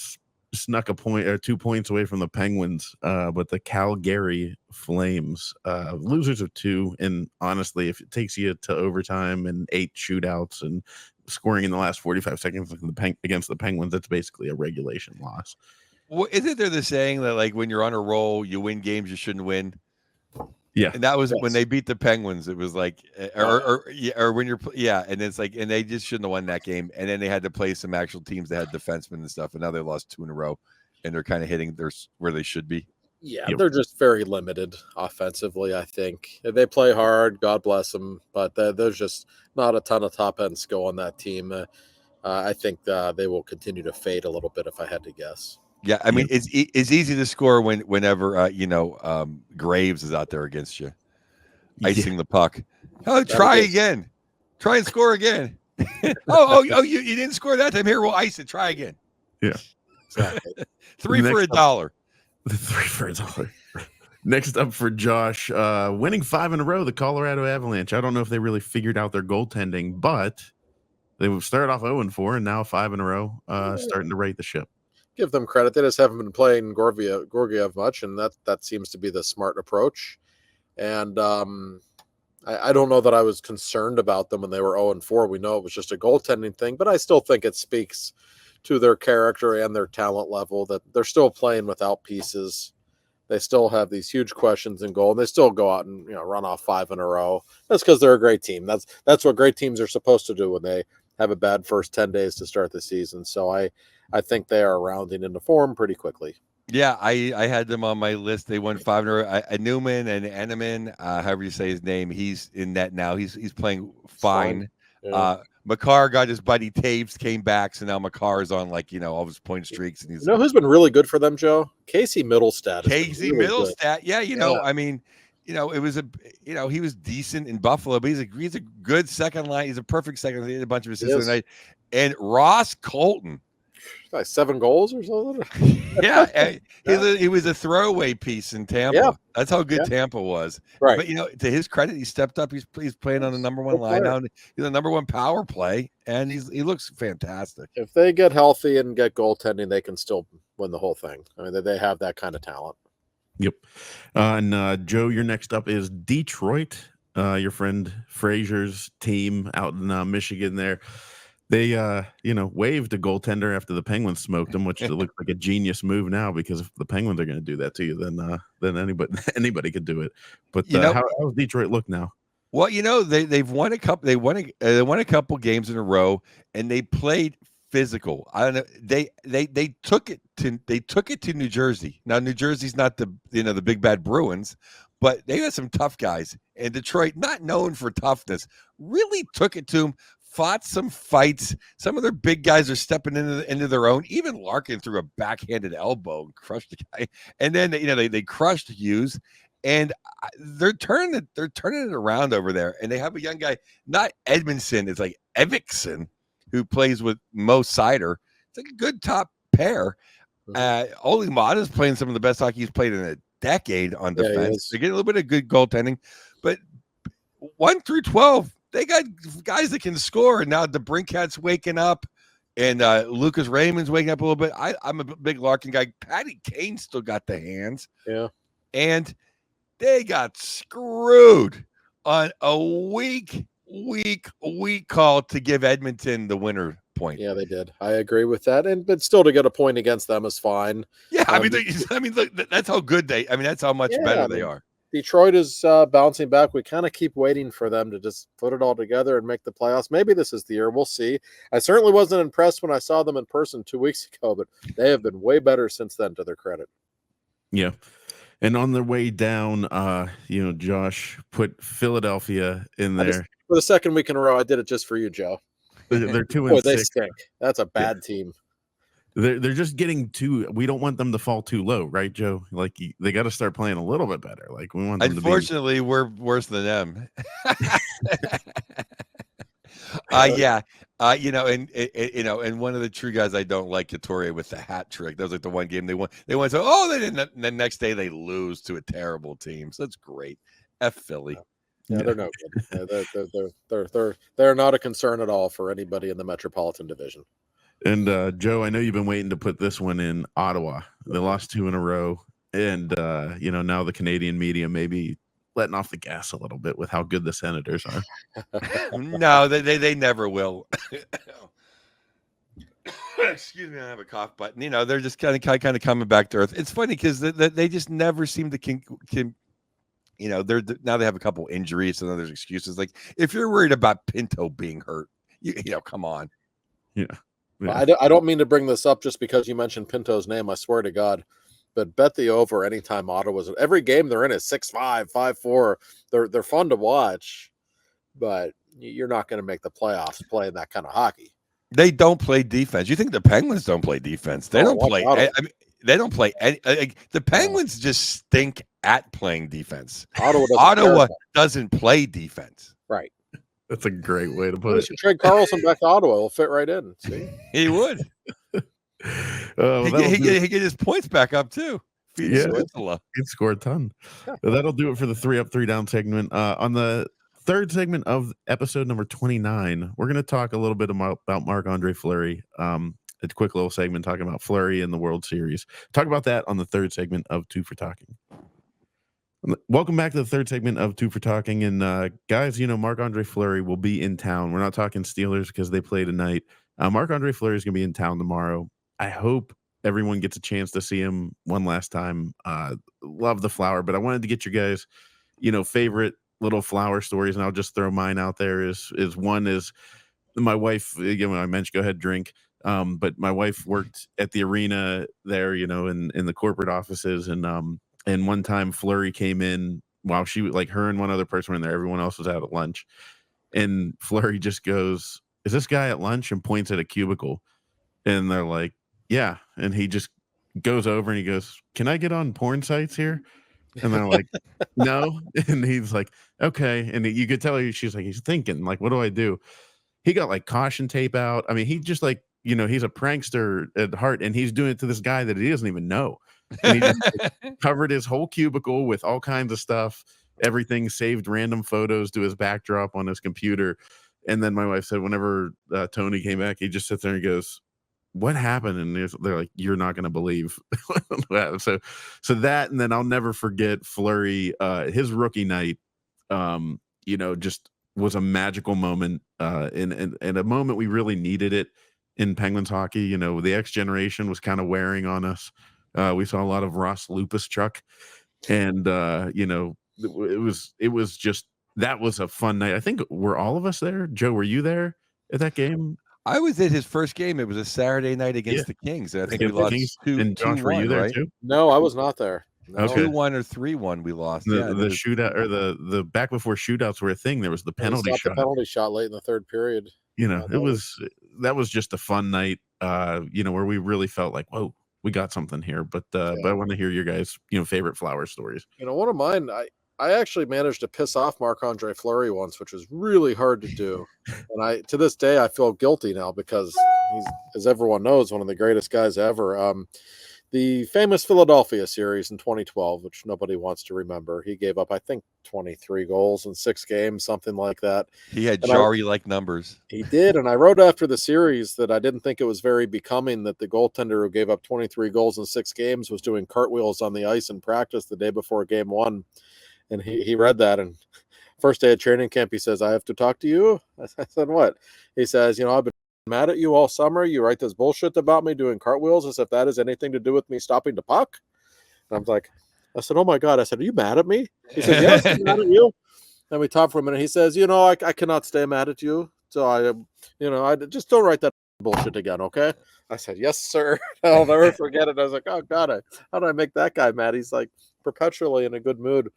snuck a point or 2 points away from the Penguins, but the Calgary Flames, losers of 2. And honestly, if it takes you to overtime and 8 shootouts and scoring in the last 45 seconds against the Penguins, that's basically a regulation loss. Well, isn't there the saying that like when you're on a roll, you win games you shouldn't win? Yeah, and that was when they beat the Penguins. It was like, or when you're, and it's like, and they just shouldn't have won that game. And then they had to play some actual teams that had defensemen and stuff, and now they lost 2 in a row, and they're kind of hitting where they should be. Yeah, They're just very limited offensively. I think they play hard, God bless them, but there's just not a ton of top end skill on that team. I think they will continue to fade a little bit if I had to guess. Yeah, I mean, it's easy to score whenever Graves is out there against you, icing the puck. Oh, try again. Try and score again. you didn't score that time. Here, we'll ice it. Try again. Yeah. Exactly. 3 for $1. 3 for $1. Next up for Josh, winning 5 in a row, the Colorado Avalanche. I don't know if they really figured out their goaltending, but they started off 0-4 and now 5 in a row, starting to right the ship. Give them credit. They just haven't been playing Georgiev much, and that seems to be the smart approach. And I don't know that I was concerned about them when they were 0-4. We know it was just a goaltending thing, but I still think it speaks to their character and their talent level that they're still playing without pieces. they still have these huge questions in goal, and they still go out and run off 5 in a row. That's because they're a great team. That's what great teams are supposed to do when they have a bad first 10 days to start the season. So I think they are rounding into form pretty quickly. Yeah, I had them on my list. They won 5 in a row. Newman and Enneman, however you say his name, he's in net now. He's playing fine. Yeah. Makar got his buddy Taves, came back, so now Makar is on all of his point streaks. And he's who's been really good for them, Joe? Casey Middlestat. Middlestat. Yeah, I mean, it was he was decent in Buffalo, but he's a good second line. He's a perfect second line. He had a bunch of assists tonight. And Ross Colton. Like 7 goals or something. Yeah, he was a throwaway piece in Tampa. Yeah. That's how good Tampa was. Right. But to his credit, he stepped up. He's playing on the number 1 line now. He's the number 1 power play, and he looks fantastic. If they get healthy and get goaltending, they can still win the whole thing. I mean, they have that kind of talent. Yep. And Joe, your next up is Detroit. Your friend Frazier's team out in Michigan there. They, waived a goaltender after the Penguins smoked them, which looks like a genius move now, because if the Penguins are going to do that to you, then anybody could do it. But how does Detroit look now? Well, they've won a couple. They won a couple games in a row, and they played physical. I don't know. They took it to New Jersey. Now New Jersey's not the the big bad Bruins, but they got some tough guys. And Detroit, not known for toughness, really took it to them. Fought some fights. Some of their big guys are stepping into their own. Even Larkin threw a backhanded elbow and crushed the guy. And then they crushed Hughes, and they're turning it around over there. And they have a young guy, not Edmondson, it's like Evickson, who plays with Mo Sider. It's like a good top pair. Oli Mata's playing some of the best hockey he's played in a decade on defense. They're getting a little bit of good goaltending, but 1 through 12. They got guys that can score, and now DeBrincat's waking up, and Lucas Raymond's waking up a little bit. I'm a big Larkin guy. Patty Kane still got the hands. Yeah. And they got screwed on a weak call to give Edmonton the winner point. Yeah, they did. I agree with that. But still, to get a point against them is fine. Yeah, look, that's how good that's how much better they are. Detroit is bouncing back. We kind of keep waiting for them to just put it all together and make the playoffs. Maybe this is the year. We'll see. I certainly wasn't impressed when I saw them in person 2 weeks ago, but they have been way better since then, to their credit. Yeah. And on their way down, Josh put Philadelphia in there. For the second week in a row, I did it just for you, Joe. They're 2-6. They stink. That's a bad team. They're just getting too. We don't want them to fall too low, right, Joe? Like they got to start playing a little bit better. Like we want them. Unfortunately, we're worse than them. Yeah. And one of the true guys I don't like, Couturier, with the hat trick. That was like the one game they won. They won. So they didn't. The next day they lose to a terrible team. So that's great. F Philly. Yeah, they're no good. They're not a concern at all for anybody in the Metropolitan Division. And Joe, I know you've been waiting to put this one in Ottawa. They lost 2 in a row, and now the Canadian media may be letting off the gas a little bit with how good the Senators are. No, they never will. Excuse me, I have a cough button. They're just kind of coming back to earth. It's funny because they just never seem to now they have a couple injuries, and then there's excuses. Like if you're worried about Pinto being hurt, come on. Yeah. I don't mean to bring this up just because you mentioned Pinto's name. I swear to God, but bet the over anytime Ottawa's. Every game they're in is 6-5, 5-4. They're fun to watch, but you're not going to make the playoffs playing that kind of hockey. They don't play defense. You think the Penguins don't play defense? They don't play. They don't play. The Penguins just stink at playing defense. Ottawa doesn't play defense. Right. That's a great way to put it. Trade Carlson back to Ottawa. He'll fit right in. See? He would. He get his points back up too. He'd score a ton. That'll do it for the 3 Up, 3 Down segment. On the third segment of episode number 29, we're going to talk a little bit about Marc Andre Fleury. A quick little segment talking about Fleury in the World Series. Talk about that on the third segment of 2 for Talking. Welcome back to the third segment of 2 for Talking. And guys, Marc Andre Fleury will be in town. We're not talking Steelers because they play tonight. Marc Andre Fleury is going to be in town tomorrow. I hope everyone gets a chance to see him one last time. love the Flower, but I wanted to get your guys, favorite little Flower stories, and I'll just throw mine out there. Is one is my wife. I mentioned go ahead drink. But my wife worked at the arena there, in the corporate offices, and one time Fleury came in while she like her and one other person were in there. Everyone else was out at lunch, and Fleury just goes, "Is this guy at lunch?" and points at a cubicle, and they're like, "Yeah," and he just goes over and he goes, "Can I get on porn sites here?" And they're like, "No," and he's like, "Okay," and you could tell she's like, he's thinking like, "What do I do?" He got like caution tape out. I mean, he just like, he's a prankster at heart, and he's doing it to this guy that he doesn't even know. And he just covered his whole cubicle with all kinds of stuff, everything, saved random photos to his backdrop on his computer. And then my wife said, whenever Tony came back, he just sits there and goes, "What happened?" And they're like, "You're not going to believe." so that, and then I'll never forget Fleury, his rookie night, just was a magical moment, and a moment we really needed it in Penguins hockey. The X generation was kind of wearing on us. We saw a lot of Ross Lupus Chuck, and it was just, that was a fun night. I think were all of us there. Joe, were you there at that game? I was at his first game. It was a Saturday night against the Kings, and I think we lost Kings. 2-1. And Josh, were you there right? too? No, I was not there. No. Okay. 2-1 or 3-1 we lost. The shootout, or the back before shootouts were a thing. There was the penalty shot. The penalty shot late in the third period. That was just a fun night. Where we really felt like, whoa, we got something here. But I want to hear your guys, favorite Flower stories. One of mine, I actually managed to piss off Marc Andre Fleury once, which was really hard to do. And to this day, I feel guilty now because he's, as everyone knows, one of the greatest guys ever. The famous Philadelphia series in 2012, which nobody wants to remember, he gave up, I think, 23 goals in 6 games, something like that. He had Jarry-like numbers. He did, and I wrote after the series that I didn't think it was very becoming that the goaltender who gave up 23 goals in 6 games was doing cartwheels on the ice in practice the day before Game 1. And he read that, and first day of training camp, he says, "I have to talk to you." I said, "What?" He says, "I've been mad at you all summer. You write this bullshit about me doing cartwheels as if that has anything to do with me stopping the puck." And I'm like, I said, "Oh my God." I said, "Are you mad at me?" He said, "Yes, I'm mad at you." And we talked for a minute. He says, I cannot stay mad at you. So I just don't write that bullshit again. Okay. I said, "Yes, sir." I'll never forget it. I was like, "Oh God, how do I make that guy mad?" He's like perpetually in a good mood.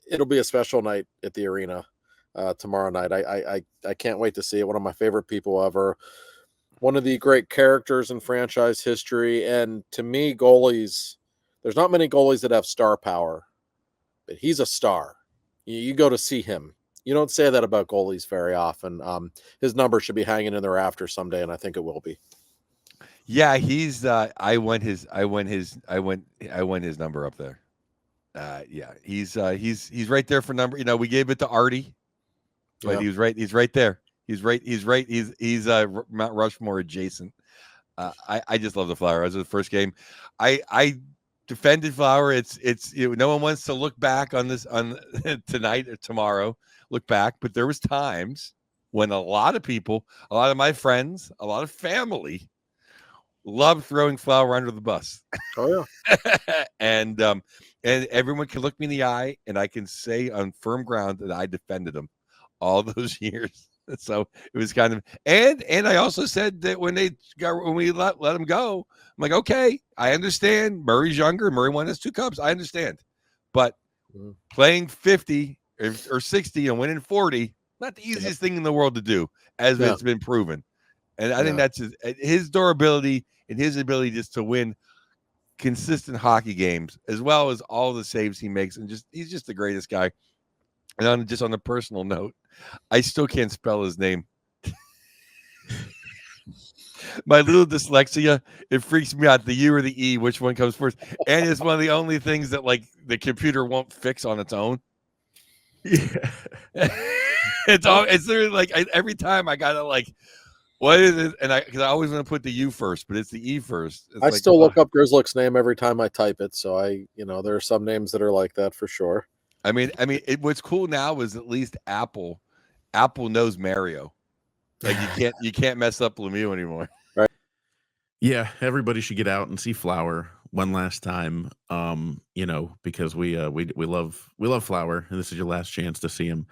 It'll be a special night at the arena tomorrow night. I can't wait to see it. One of my favorite people ever. One of the great characters in franchise history. And to me, goalies, there's not many goalies that have star power, but he's a star. You go to see him. You don't say that about goalies very often. His number should be hanging in the rafters someday, and I think it will be. Yeah, he's I went his number up there. Yeah, he's right there for number. We gave it to Artie, but he was right. He's right there. He's right. He's Mount Rushmore adjacent. I just love the Flower. As the first game, I defended Flower. It's no one wants to look back on this on tonight or tomorrow. Look back, but there was times when a lot of people, a lot of my friends, a lot of family loved throwing Flower under the bus. Oh yeah. and everyone can look me in the eye, and I can say on firm ground that I defended him all those years. So it was kind of, and I also said that when we let him go, I'm like, okay, I understand. Murray's younger. Murray won his 2 cups. I understand, but playing 50 or 60 and winning 40, not the easiest thing in the world to do, as it's been proven. And I think that's his durability and his ability just to win consistent hockey games, as well as all the saves he makes, and he's just the greatest guy. And on a personal note, I still can't spell his name. My little dyslexia, it freaks me out. The U or the E, which one comes first? And it's one of the only things that like the computer won't fix on its own. Yeah. It's literally like every time I gotta like, what is it? And because I always want to put the U first, but it's the E first. I still look up Grizzlick's name every time I type it. So there are some names that are like that for sure. I mean, what's cool now is at least Apple knows Mario. Like you can't mess up Lemieux anymore. Right. Yeah, everybody should get out and see Flower one last time, because we love Flower, and this is your last chance to see him.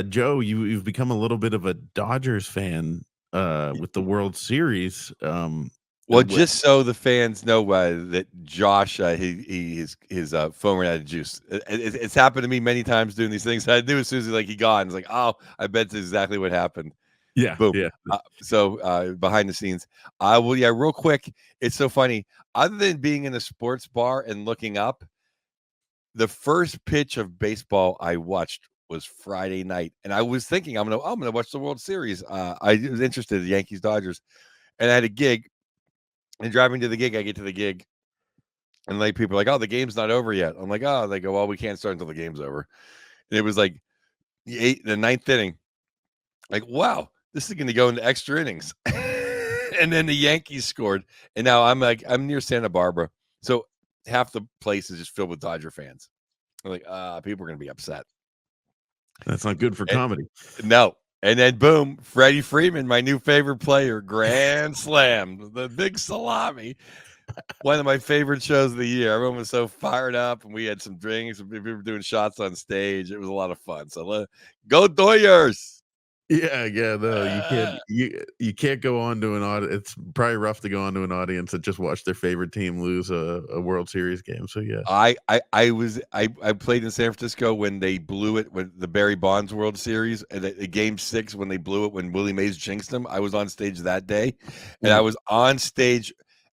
Joe, you've become a little bit of a Dodgers fan with the World Series. Well, just so the fans know that Josh, his phone ran out of juice. It's happened to me many times doing these things. I knew as soon as he gone, it's like, oh, I bet that's exactly what happened. Yeah, Boom. yeah. So behind the scenes, real quick. It's so funny. Other than being in a sports bar and looking up, the first pitch of baseball I watched was Friday night, and I was thinking I'm gonna watch the World Series. I was interested in the Yankees Dodgers, and I had a gig. And driving to the gig, I get to the gig, and like people are like, "Oh, the game's not over yet." I'm like, "Oh," they go, "Well, we can't start until the game's over." And it was like the ninth inning. Like, wow, this is going to go into extra innings. And then the Yankees scored, and now I'm near Santa Barbara, so half the place is just filled with Dodger fans. I'm like, people are going to be upset. That's not good for comedy. No. And then boom, Freddie Freeman, my new favorite player, grand slam, the big salami. One of my favorite shows of the year. Everyone was so fired up, and we had some drinks, and we were doing shots on stage. It was a lot of fun. So go Dodgers! Yeah, no, you can't go on to an audience. It's probably rough to go on to an audience that just watched their favorite team lose a World Series game. So yeah, I played in San Francisco when they blew it with the Barry Bonds World Series, and at Game 6 when they blew it when Willie Mays jinxed them. I was on stage that day, and I was on stage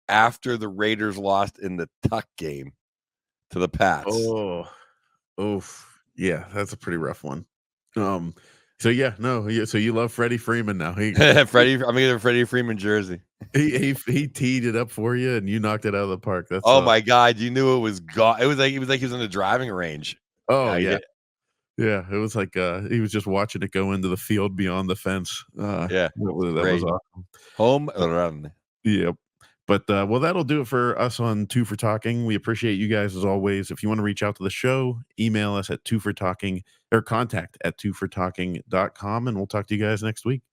after the Raiders lost in the Tuck game to the Pats. Yeah, that's a pretty rough one. So you love Freddie Freeman now. I'm gonna get a Freddie Freeman jersey. He teed it up for you, and you knocked it out of the park. That's my God, you knew it was gone. It was like he was in the driving range. Oh yeah. Yeah, it was like he was just watching it go into the field beyond the fence. That was awesome. Home run. Yep. But that'll do it for us on Two for Talking. We appreciate you guys as always. If you want to reach out to the show, email us at twofortalking or contact@twofortalking.com, and we'll talk to you guys next week.